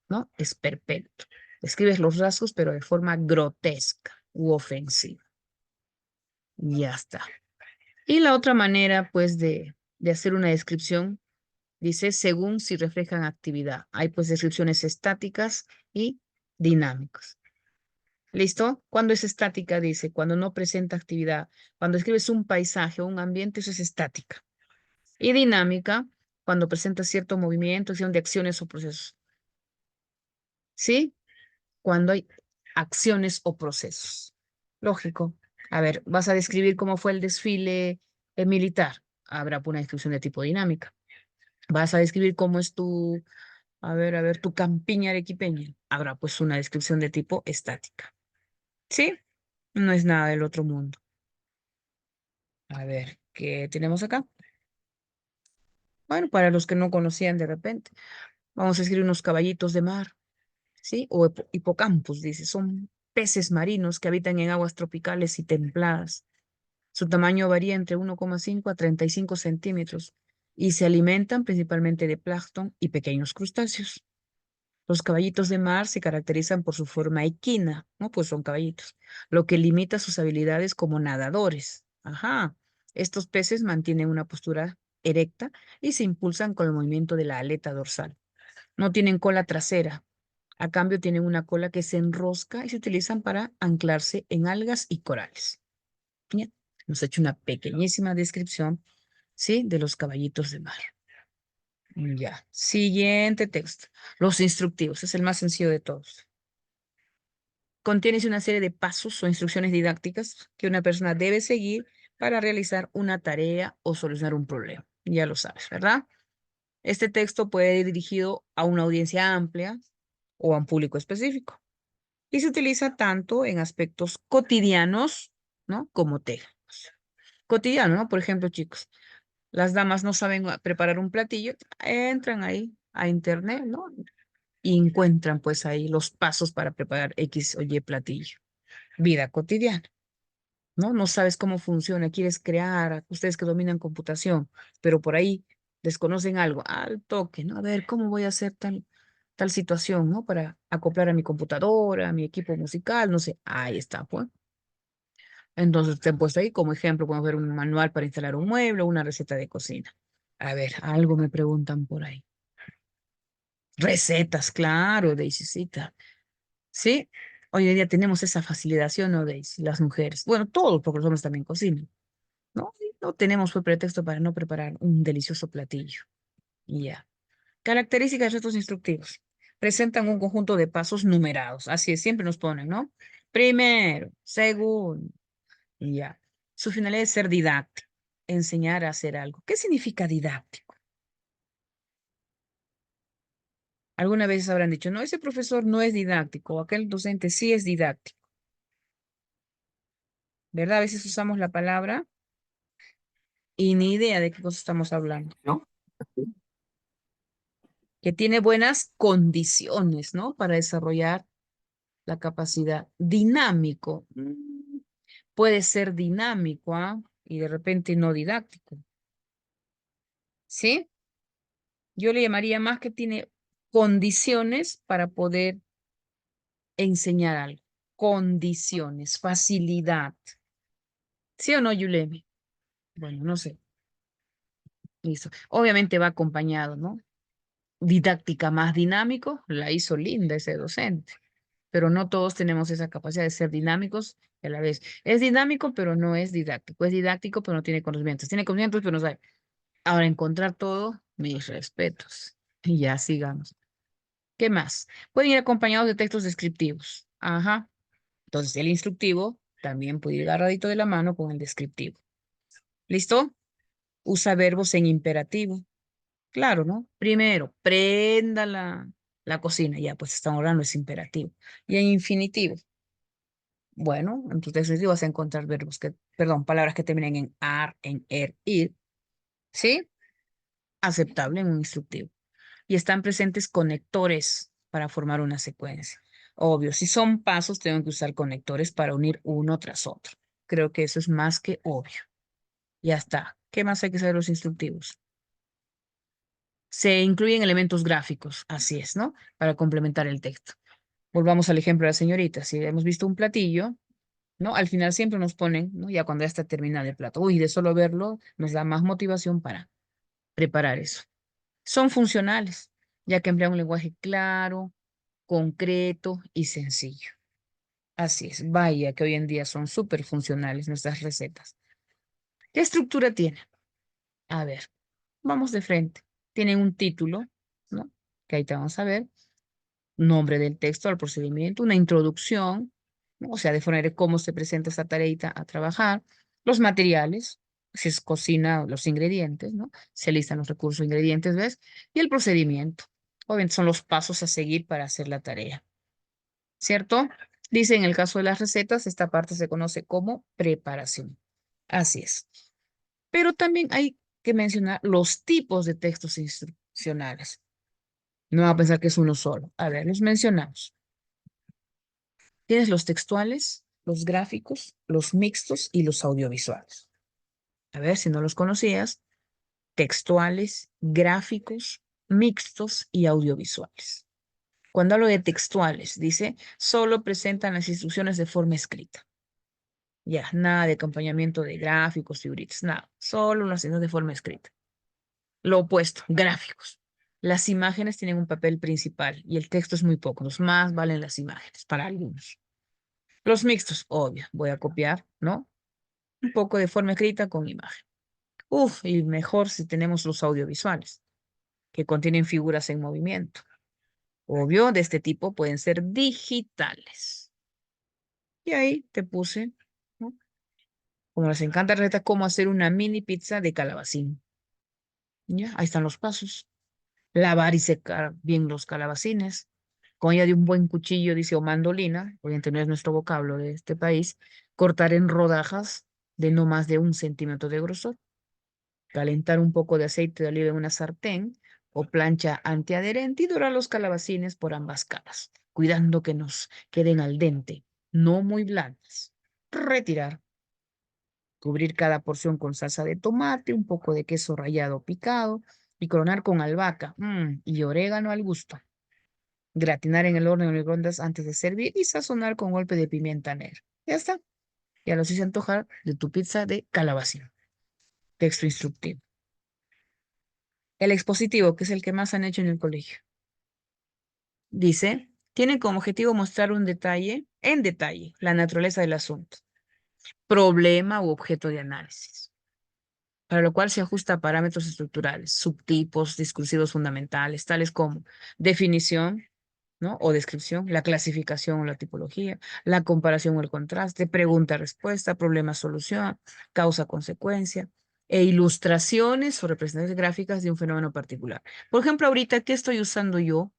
¿no? Esperpento. Describes los rasgos, pero de forma grotesca u ofensiva. Ya está. Y la otra manera, pues, de hacer una descripción, dice, según si reflejan actividad. Hay, pues, descripciones estáticas y dinámicas. ¿Listo? Cuando es estática, dice, cuando no presenta actividad. Cuando escribes un paisaje o un ambiente, eso es estática. Y dinámica, cuando presenta cierto movimiento, acción de acciones o procesos. ¿Sí? Cuando hay acciones o procesos. Lógico. A ver, vas a describir cómo fue el desfile militar. Habrá una descripción de tipo dinámica. Vas a describir cómo es a ver, tu campiña arequipeña. Habrá pues una descripción de tipo estática. ¿Sí? No es nada del otro mundo. A ver, ¿qué tenemos acá? Bueno, para los que no conocían de repente, vamos a escribir unos caballitos de mar, ¿sí? O hipocampus, dice. Son peces marinos que habitan en aguas tropicales y templadas. Su tamaño varía entre 1,5 a 35 centímetros y se alimentan principalmente de plancton y pequeños crustáceos. Los caballitos de mar se caracterizan por su forma equina, ¿no? Pues son caballitos, lo que limita sus habilidades como nadadores. Ajá. Estos peces mantienen una postura erecta y se impulsan con el movimiento de la aleta dorsal. No tienen cola trasera. A cambio, tienen una cola que se enrosca y se utilizan para anclarse en algas y corales. Bien, hemos hecho una pequeñísima descripción, ¿sí? De los caballitos de mar. Ya. Siguiente texto. Los instructivos. Es el más sencillo de todos. Contiene una serie de pasos o instrucciones didácticas que una persona debe seguir para realizar una tarea o solucionar un problema. Ya lo sabes, ¿verdad? Este texto puede ir dirigido a una audiencia amplia o a un público específico y se utiliza tanto en aspectos cotidianos, ¿no? Como técnicos. Cotidiano, ¿no? Por ejemplo, chicos, las damas no saben preparar un platillo, entran ahí a internet, ¿no? Y encuentran pues ahí los pasos para preparar X o Y platillo. Vida cotidiana, ¿no? No sabes cómo funciona, quieres crear, ustedes que dominan computación, pero por ahí desconocen algo, al toque, ¿no? A ver, ¿cómo voy a hacer tal situación, ¿no? Para acoplar a mi computadora, a mi equipo musical, no sé, ahí está, pues. Entonces te he puesto ahí como ejemplo, podemos ver un manual para instalar un mueble o una receta de cocina. A ver, algo me preguntan por ahí. Recetas, claro, Daisycita. Sí, hoy en día tenemos esa facilitación, ¿no, Daisy? Las mujeres. Bueno, todos, porque los hombres también cocinan, ¿no? Y no tenemos pues, pretexto para no preparar un delicioso platillo. Y ya. Características de estos instructivos. Presentan un conjunto de pasos numerados. Así es, siempre nos ponen, ¿no? Primero, segundo, y ya. Su finalidad es ser didáctico, enseñar a hacer algo. ¿Qué significa didáctico? Alguna vez habrán dicho, no, ese profesor no es didáctico, o aquel docente sí es didáctico, ¿verdad? A veces usamos la palabra y ni idea de qué cosa estamos hablando, ¿No? que tiene buenas condiciones, ¿no? Para desarrollar la capacidad. Dinámico. Puede ser dinámico, ¿ah? Y de repente no didáctico. ¿Sí? Yo le llamaría más que tiene condiciones para poder enseñar algo. Condiciones, facilidad. ¿Sí o no, Yulemi? Bueno, no sé. Listo. Obviamente va acompañado, ¿no? Didáctica más dinámico, la hizo linda ese docente, pero no todos tenemos esa capacidad de ser dinámicos y a la vez. Es dinámico, pero no es didáctico. Es didáctico, pero no tiene conocimientos. Tiene conocimientos, pero no sabe. Ahora, encontrar todo, mis respetos. Y ya sigamos. ¿Qué más? Pueden ir acompañados de textos descriptivos. Ajá. Entonces, el instructivo también puede ir agarradito de la mano con el descriptivo. ¿Listo? Usa verbos en imperativo. Claro, ¿no? Primero, prenda la cocina. Ya, pues estamos hablando, es imperativo. Y en infinitivo. Bueno, en tu texto vas a encontrar verbos que, perdón, palabras que terminen en ar, en ir. ¿Sí? Aceptable en un instructivo. Y están presentes conectores para formar una secuencia. Obvio, si son pasos, tengo que usar conectores para unir uno tras otro. Creo que eso es más que obvio. Ya está. ¿Qué más hay que saber los instructivos? Se incluyen elementos gráficos, así es, ¿no? Para complementar el texto. Volvamos al ejemplo de la señorita. Si hemos visto un platillo, ¿no? Al final siempre nos ponen, ¿no? Ya cuando ya está terminado el plato. Uy, de solo verlo nos da más motivación para preparar eso. Son funcionales, ya que emplean un lenguaje claro, concreto y sencillo. Así es, vaya que hoy en día son súper funcionales nuestras recetas. ¿Qué estructura tienen? A ver, vamos de frente. Tienen un título, ¿no? Que ahí te vamos a ver. Nombre del texto al procedimiento, una introducción, ¿no? O sea, de forma de cómo se presenta esta tareita a trabajar, los materiales, si es cocina, los ingredientes, ¿no? Se listan los recursos, ingredientes, ¿ves? Y el procedimiento. Obviamente son los pasos a seguir para hacer la tarea, ¿cierto? Dice en el caso de las recetas, esta parte se conoce como preparación. Así es. Pero también hay que mencionar los tipos de textos instruccionales. No va a pensar que es uno solo. A ver, los mencionamos. Tienes los textuales, los gráficos, los mixtos y los audiovisuales. A ver, si no los conocías, textuales, gráficos, mixtos y audiovisuales. Cuando hablo de textuales, dice, solo presentan las instrucciones de forma escrita. Ya, nada de acompañamiento de gráficos, figuritas, nada, solo las instrucciones de forma escrita. Lo opuesto, gráficos. Las imágenes tienen un papel principal y el texto es muy poco, los más valen las imágenes para algunos. Los mixtos, obvio, voy a copiar, ¿no? Un poco de forma escrita con imagen. Uf, y mejor si tenemos los audiovisuales, que contienen figuras en movimiento. Obvio, de este tipo pueden ser digitales. Y ahí te puse, ¿no? Como les encanta la receta, cómo hacer una mini pizza de calabacín. Ya, ahí están los pasos. Lavar y secar bien los calabacines. Con ella de un buen cuchillo, dice, o mandolina, obviamente no es nuestro vocablo de este país, cortar en rodajas de no más de 1 centímetro de grosor. Calentar un poco de aceite de oliva en una sartén o plancha antiadherente y dorar los calabacines por ambas caras, cuidando que nos queden al dente, no muy blandas. Retirar. Cubrir cada porción con salsa de tomate, un poco de queso rallado picado y coronar con albahaca y orégano al gusto. Gratinar en el horno en microondas antes de servir y sazonar con golpe de pimienta negra. Ya está. Ya los hice antojar de tu pizza de calabacín. Texto instructivo. El expositivo, que es el que más han hecho en el colegio. Dice, tiene como objetivo mostrar en detalle, la naturaleza del asunto, problema u objeto de análisis, para lo cual se ajusta a parámetros estructurales, subtipos discursivos fundamentales, tales como definición, ¿no? O descripción, la clasificación o la tipología, la comparación o el contraste, pregunta-respuesta, problema-solución, causa-consecuencia, e ilustraciones o representaciones gráficas de un fenómeno particular. Por ejemplo, ahorita, ¿qué estoy usando yo?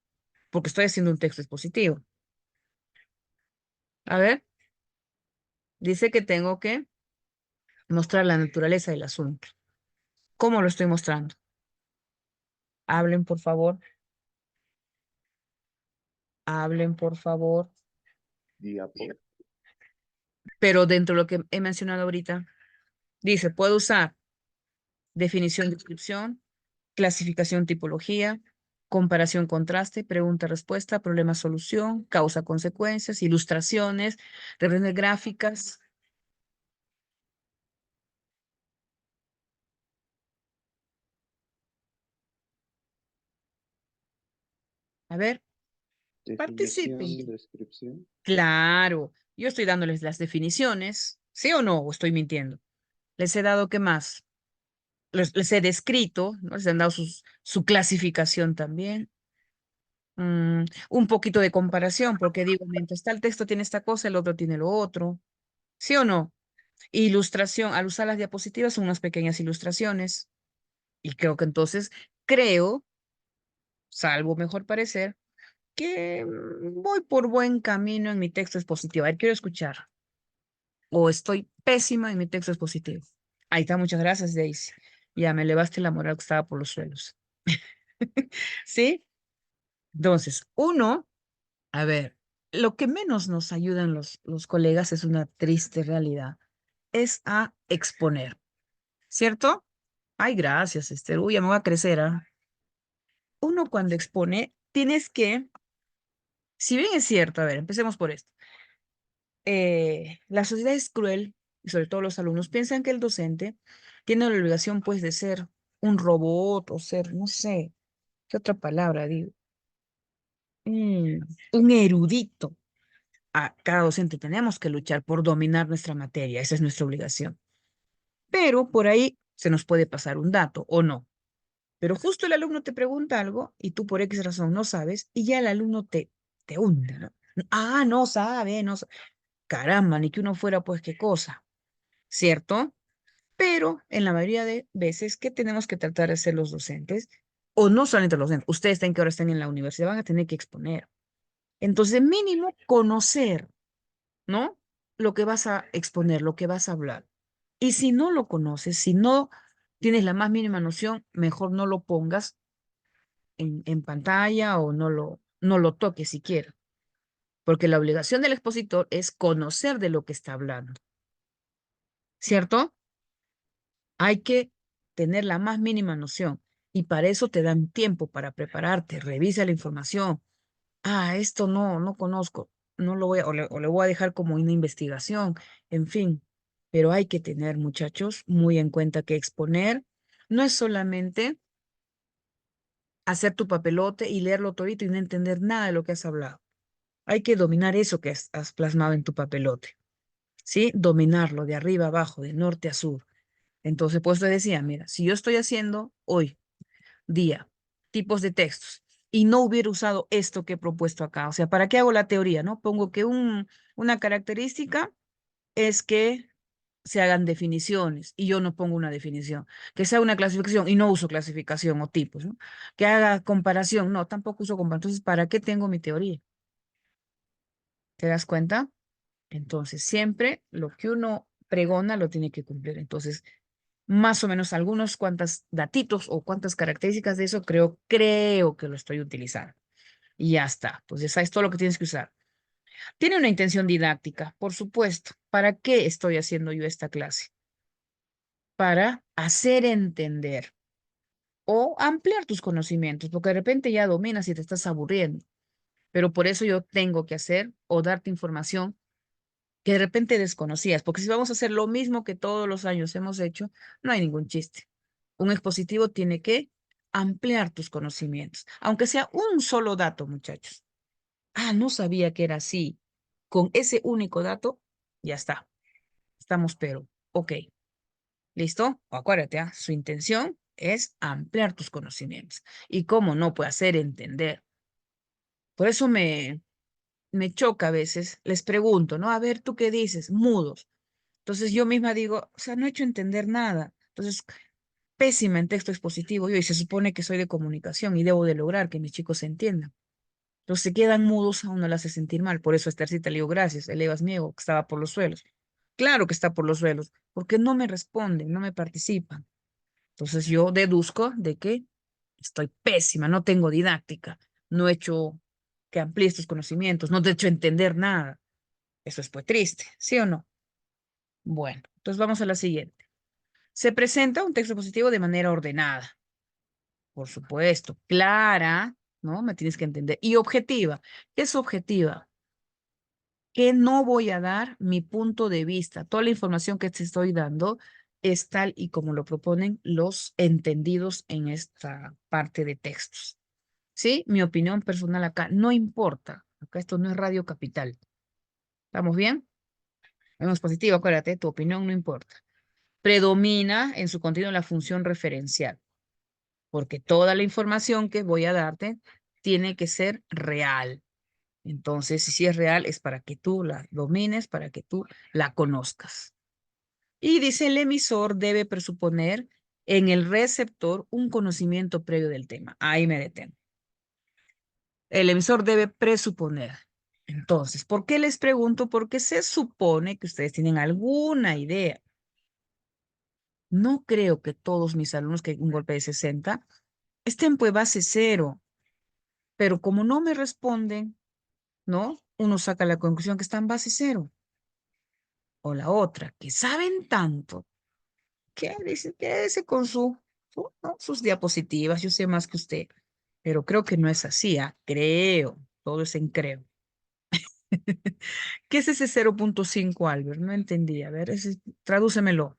Porque estoy haciendo un texto expositivo. A ver, dice que tengo que mostrar la naturaleza del asunto. ¿Cómo lo estoy mostrando? Hablen, por favor. Hablen, por favor. Diapo. Pero dentro de lo que he mencionado ahorita, dice, puedo usar definición, descripción, clasificación, tipología, comparación, contraste, pregunta-respuesta, problema-solución, causa-consecuencias, ilustraciones, representaciones gráficas. A ver, Definición, participe. descripción. Claro, yo estoy dándoles las definiciones, ¿sí o no? ¿O estoy mintiendo? Les he dado, ¿qué más? Les he descrito, ¿no? Les han dado su clasificación también. Un poquito de comparación, porque digo, mientras está el texto tiene esta cosa, el otro tiene lo otro. ¿Sí o no? Ilustración, al usar las diapositivas son unas pequeñas ilustraciones. Y creo que entonces creo, salvo mejor parecer, que voy por buen camino en mi texto expositivo. A ver, quiero escuchar. O estoy pésima en mi texto expositivo. Ahí está, muchas gracias, Daisy. Ya me elevaste la moral que estaba por los suelos. ¿Sí? Entonces, uno, a ver, lo que menos nos ayudan los colegas es una triste realidad, es a exponer, ¿cierto? Ay, gracias, Esther. Uy, ya me voy a crecer, ¿ah? Uno cuando expone, tienes que, si bien es cierto, a ver, empecemos por esto. La sociedad es cruel, y sobre todo los alumnos piensan que el docente tiene la obligación, pues, de ser un robot o ser, no sé, ¿qué otra palabra digo? Mm, un erudito. A cada docente tenemos que luchar por dominar nuestra materia, esa es nuestra obligación. Pero por ahí se nos puede pasar un dato o no. Pero justo el alumno te pregunta algo y tú por X razón no sabes y ya el alumno te hunde, ¿no? Ah, no sabe, no sabe. Caramba, ni que uno fuera pues qué cosa, ¿cierto? Pero en la mayoría de veces, ¿qué tenemos que tratar de hacer los docentes? O no solamente los docentes, ustedes están que ahora están en la universidad, van a tener que exponer. Entonces, mínimo conocer, ¿no? Lo que vas a exponer, lo que vas a hablar. Y si no lo conoces, si no tienes la más mínima noción, mejor no lo pongas en pantalla o no lo toques siquiera. Porque la obligación del expositor es conocer de lo que está hablando, ¿cierto? Hay que tener la más mínima noción y para eso te dan tiempo para prepararte, revisa la información. Ah, esto no conozco, no lo voy a, o le voy a dejar como una investigación, en fin. Pero hay que tener, muchachos, muy en cuenta que exponer no es solamente hacer tu papelote y leerlo todito y no entender nada de lo que has hablado. Hay que dominar eso que has plasmado en tu papelote, ¿sí? Dominarlo de arriba a abajo, de norte a sur. Entonces, pues te decía, mira, si yo estoy haciendo hoy día tipos de textos y no hubiera usado esto que he propuesto acá, o sea, ¿para qué hago la teoría, no? Pongo que una característica es que se hagan definiciones y yo no pongo una definición, que sea una clasificación y no uso clasificación o tipos, ¿no? Que haga comparación, no, tampoco uso comparación. Entonces, ¿para qué tengo mi teoría? ¿Te das cuenta? Entonces, siempre lo que uno pregona lo tiene que cumplir. Entonces, más o menos algunos cuantos datitos o cuantas características de eso creo que lo estoy utilizando. Y ya está. Pues ya sabes todo lo que tienes que usar. Tiene una intención didáctica, por supuesto. ¿Para qué estoy haciendo yo esta clase? Para hacer entender o ampliar tus conocimientos, porque de repente ya dominas y te estás aburriendo. Pero por eso yo tengo que hacer o darte información que de repente desconocías, porque si vamos a hacer lo mismo que todos los años hemos hecho, no hay ningún chiste. Un expositivo tiene que ampliar tus conocimientos, aunque sea un solo dato, muchachos. Ah, no sabía que era así. Con ese único dato, ya está. Estamos, pero, ok. ¿Listo? Acuérdate, su intención es ampliar tus conocimientos. Y cómo no puede hacer entender. Por eso me choca a veces, les pregunto, ¿no? A ver, ¿tú qué dices? Mudos. Entonces yo misma digo, o sea, no he hecho entender nada. Entonces, pésima en texto expositivo yo y se supone que soy de comunicación y debo de lograr que mis chicos se entiendan. Entonces se quedan mudos, a uno le hace sentir mal. Por eso a Estercita le digo, gracias, elevas mi ego, que estaba por los suelos. Claro que está por los suelos, porque no me responden, no me participan. Entonces yo deduzco de que estoy pésima, no tengo didáctica, no he hecho que amplíe estos conocimientos, no te he hecho entender nada. Eso es pues triste, ¿sí o no? Bueno, entonces vamos a la siguiente. Se presenta un texto positivo de manera ordenada, por supuesto, clara, ¿no? Me tienes que entender. Y objetiva. ¿Qué es objetiva? Que no voy a dar mi punto de vista. Toda la información que te estoy dando es tal y como lo proponen los entendidos en esta parte de textos. ¿Sí? Mi opinión personal acá no importa. Acá esto no es Radio Capital. ¿Estamos bien? Vemos positivo, acuérdate, tu opinión no importa. Predomina en su contenido la función referencial, porque toda la información que voy a darte tiene que ser real. Entonces, si es real, es para que tú la domines, para que tú la conozcas. Y dice, el emisor debe presuponer en el receptor un conocimiento previo del tema. Ahí me detengo. El emisor debe presuponer. Entonces, ¿por qué les pregunto? Porque se supone que ustedes tienen alguna idea. No creo que todos mis alumnos que un golpe de 60 estén pues base cero, pero como no me responden, ¿no? Uno saca la conclusión que están base cero. O la otra, que saben tanto, que dicen, quédese con ¿no? sus diapositivas, yo sé más que usted, pero creo que no es así, creo, todo es en creo. ¿Qué es ese 0.5, Albert? No entendí, a ver, tradúcemelo.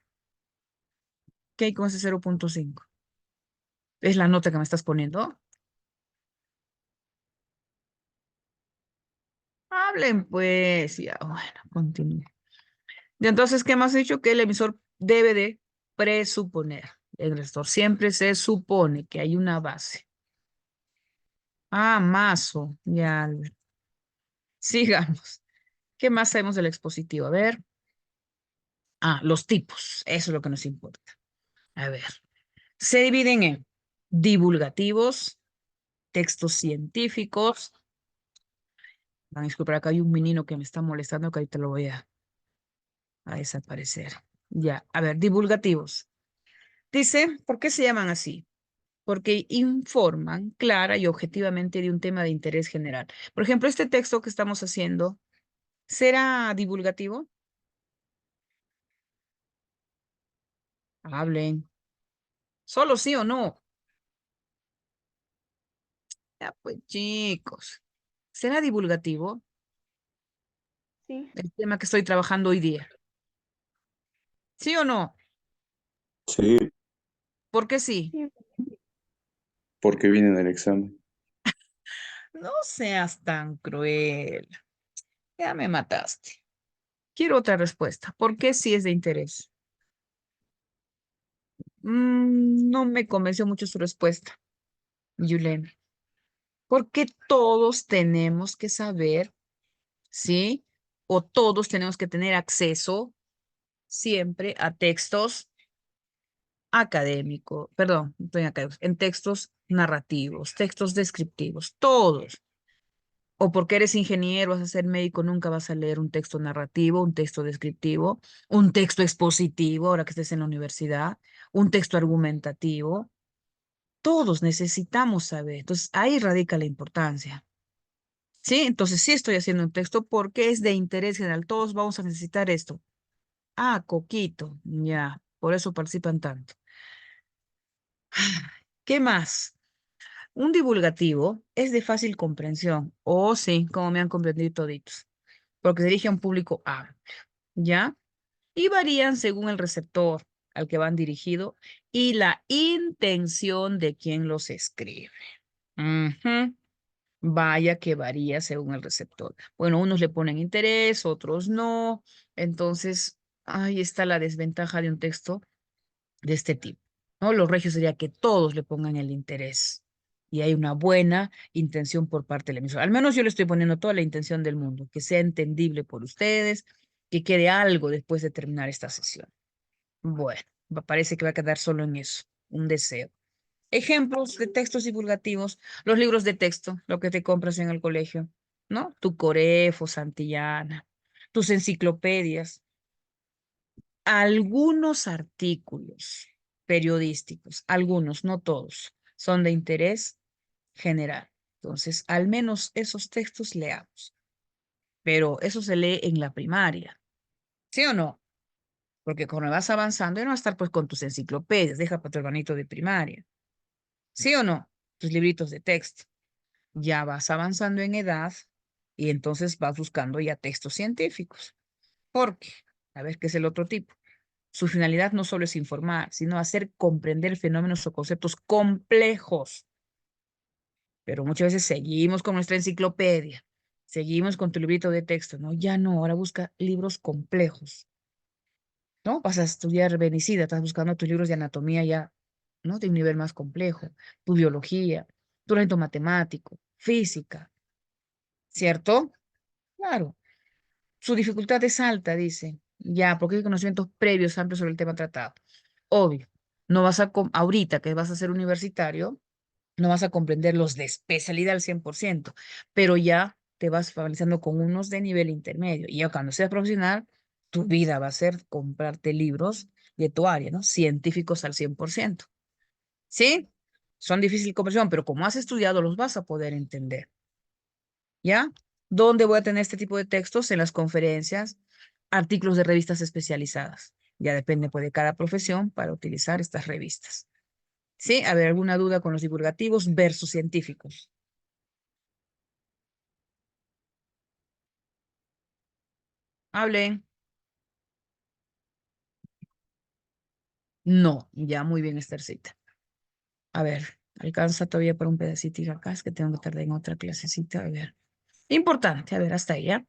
¿Qué hay con ese 0.5? ¿Es la nota que me estás poniendo? Hablen pues, ya, bueno, continúe. Y entonces, ¿qué más has dicho? Que el emisor debe de presuponer. El gestor siempre se supone que hay una base. Ah, mazo. Ya, Albert. Sigamos. ¿Qué más sabemos del expositivo? A ver. Ah, los tipos. Eso es lo que nos importa. A ver. Se dividen en divulgativos, textos científicos. Van a disculpar, acá hay un menino que me está molestando que ahorita lo voy a desaparecer. Ya, a ver, divulgativos. Dice, ¿por qué se llaman así? Porque informan clara y objetivamente de un tema de interés general. Por ejemplo, este texto que estamos haciendo, ¿será divulgativo? Hablen. Solo sí o no. Ya pues, chicos. ¿Será divulgativo Sí, el tema que estoy trabajando hoy día? ¿Sí o no? Sí, ¿Por qué sí? sí, porque viene en el examen. No seas tan cruel. Ya me mataste. Quiero otra respuesta. ¿Por qué sí es de interés? No me convenció mucho su respuesta, Yulena. Porque todos tenemos que saber, ¿sí? O todos tenemos que tener acceso siempre a textos académicos, perdón, no estoy en académicos, en textos narrativos, textos descriptivos, todos. O porque eres ingeniero, vas a ser médico, nunca vas a leer un texto narrativo, un texto descriptivo, un texto expositivo, ahora que estés en la universidad, un texto argumentativo. Todos necesitamos saber. Entonces, ahí radica la importancia. ¿Sí? Entonces, sí estoy haciendo un texto porque es de interés general. Todos vamos a necesitar esto. Ah, Coquito. Ya, por eso participan tanto. ¿Qué más? Un divulgativo es de fácil comprensión. Oh, sí, como me han comprendido toditos. Porque se dirige a un público amplio. ¿Ya? Y varían según el receptor al que van dirigido y la intención de quien los escribe. Ujú. Vaya que varía según el receptor. Bueno, unos le ponen interés, otros no. Entonces, ahí está la desventaja de un texto de este tipo, ¿no? Lo regio sería que todos le pongan el interés y hay una buena intención por parte del emisor. Al menos yo le estoy poniendo toda la intención del mundo, que sea entendible por ustedes, que quede algo después de terminar esta sesión. Bueno, parece que va a quedar solo en eso, un deseo. Ejemplos de textos divulgativos, los libros de texto, lo que te compras en el colegio, ¿no? Tu Corefo, Santillana, tus enciclopedias, algunos artículos periodísticos, algunos, no todos, son de interés general. Entonces, al menos esos textos leamos, pero eso se lee en la primaria, ¿sí o no? Porque cuando vas avanzando, ya no vas a estar pues con tus enciclopedias, deja para tu hermanito de primaria, ¿sí o no? Tus libritos de texto. Ya vas avanzando en edad y entonces vas buscando ya textos científicos. Porque, a ver, ¿qué es el otro tipo? Su finalidad no solo es informar, sino hacer comprender fenómenos o conceptos complejos. Pero muchas veces seguimos con nuestra enciclopedia, seguimos con tu librito de texto, ¿no? Ya no, ahora busca libros complejos, ¿no? Vas a estudiar medicina, estás buscando tus libros de anatomía ya, ¿no? De un nivel más complejo, tu biología, tu lento matemático, física, ¿cierto? Claro. Su dificultad es alta, dice. Ya, porque hay conocimientos previos amplios sobre el tema tratado. Obvio. No vas a, ahorita que vas a ser universitario, no vas a comprender los de especialidad al 100%, pero ya te vas familiarizando con unos de nivel intermedio. Y ya cuando seas profesional, tu vida va a ser comprarte libros de tu área, ¿no? Científicos al 100%. ¿Sí? Son difíciles de comprensión, pero como has estudiado, los vas a poder entender. ¿Ya? ¿Dónde voy a tener este tipo de textos? En las conferencias, artículos de revistas especializadas. Ya depende pues, de cada profesión para utilizar estas revistas. ¿Sí? A ver, ¿alguna duda con los divulgativos versus científicos? Hablen. No, ya muy bien, Esthercita. A ver, alcanza todavía para un pedacito acá, es que tengo que tardar en otra clasecita. A ver. Importante, a ver, hasta ahí, ¿ya?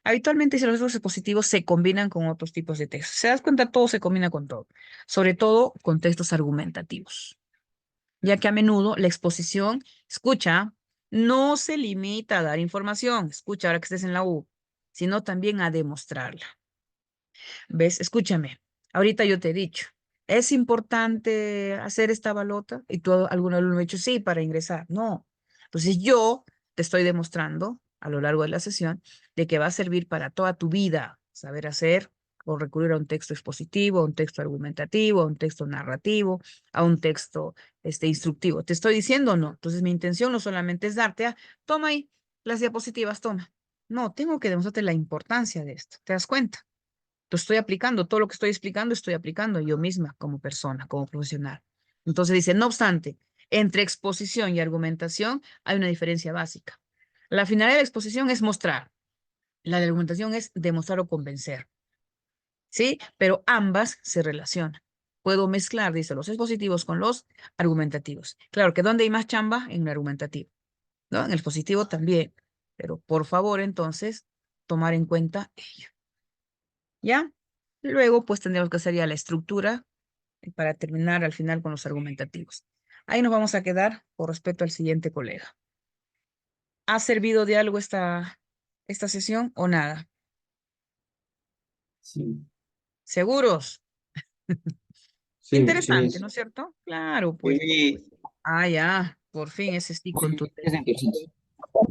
Habitualmente, si los textos expositivos se combinan con otros tipos de textos. ¿Se das cuenta? Todo se combina con todo. Sobre todo con textos argumentativos. Ya que a menudo la exposición, escucha, no se limita a dar información, escucha ahora que estés en la U, sino también a demostrarla. ¿Ves? Escúchame. Ahorita yo te he dicho, ¿es importante hacer esta balota? Y tú, algún alumno me ha dicho, sí, para ingresar. No. Entonces yo te estoy demostrando a lo largo de la sesión de que va a servir para toda tu vida saber hacer o recurrir a un texto expositivo, a un texto argumentativo, a un texto narrativo, a un texto instructivo. ¿Te estoy diciendo o no? Entonces mi intención no solamente es darte, toma ahí las diapositivas, toma. No, tengo que demostrarte la importancia de esto. ¿Te das cuenta? Lo estoy aplicando, todo lo que estoy explicando, estoy aplicando yo misma como persona, como profesional. Entonces dice, no obstante, entre exposición y argumentación hay una diferencia básica. La finalidad de la exposición es mostrar, la de argumentación es demostrar o convencer, ¿sí? Pero ambas se relacionan. Puedo mezclar, dice, los expositivos con los argumentativos. Claro que ¿dónde hay más chamba? En el argumentativo, ¿no? En el expositivo también, pero por favor, entonces, tomar en cuenta ello. ¿Ya? Luego, pues tendremos que hacer ya la estructura para terminar al final con los argumentativos. Ahí nos vamos a quedar por respeto al siguiente colega. ¿Ha servido de algo esta sesión o nada? Sí, ¿Seguros? sí, sí Interesante, ¿no es. es cierto? Claro, pues. Sí, Ah, ya, por fin ese sí sí, es contundente. interesante.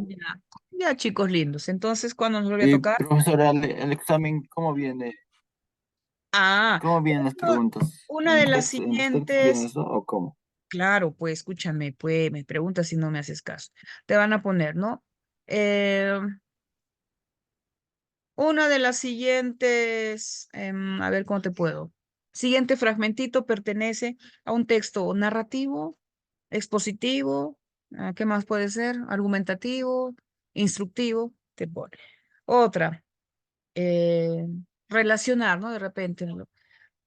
Ya, ya, chicos lindos. Entonces, ¿cuándo nos vuelve a Y tocar? profesora, el examen, ¿cómo viene? Ah, ¿Cómo vienen las preguntas? una de las En los textos viene siguientes. eso o cómo? Claro, pues escúchame, pues me preguntas si no me haces caso. Te van a poner, ¿no? Eh, una de las siguientes, a ver cómo te puedo. Siguiente fragmentito pertenece a un texto narrativo, expositivo, ¿qué más puede ser? Argumentativo, instructivo, te pone. Otra, eh, relacionar, ¿no? De repente, ¿no?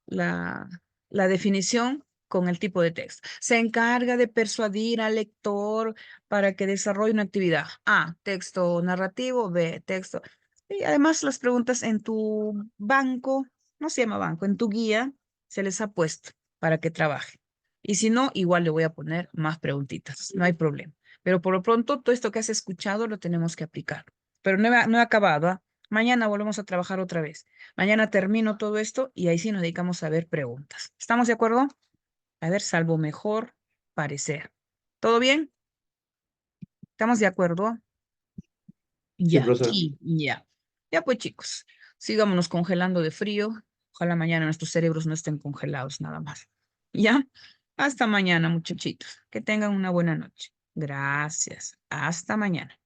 la, la definición con el tipo de texto. Se encarga de persuadir al lector para que desarrolle una actividad. A, texto narrativo. B, texto. Y además las preguntas en tu banco, no se llama banco, en tu guía se les ha puesto para que trabaje. Y si no, igual le voy a poner más preguntitas, no hay problema. Pero por lo pronto, todo esto que has escuchado lo tenemos que aplicar. Pero no he acabado, ¿ah? Mañana volvemos a trabajar otra vez. Mañana termino todo esto y ahí sí nos dedicamos a ver preguntas. ¿Estamos de acuerdo? A ver, salvo mejor parecer. ¿Todo bien? ¿Estamos de acuerdo? Sí, Ya, profesor. sí, ya. Ya pues chicos, sigámonos congelando de frío. Ojalá mañana nuestros cerebros no estén congelados nada más. ¿Ya? Hasta mañana, muchachitos. Que tengan una buena noche. Gracias. Hasta mañana.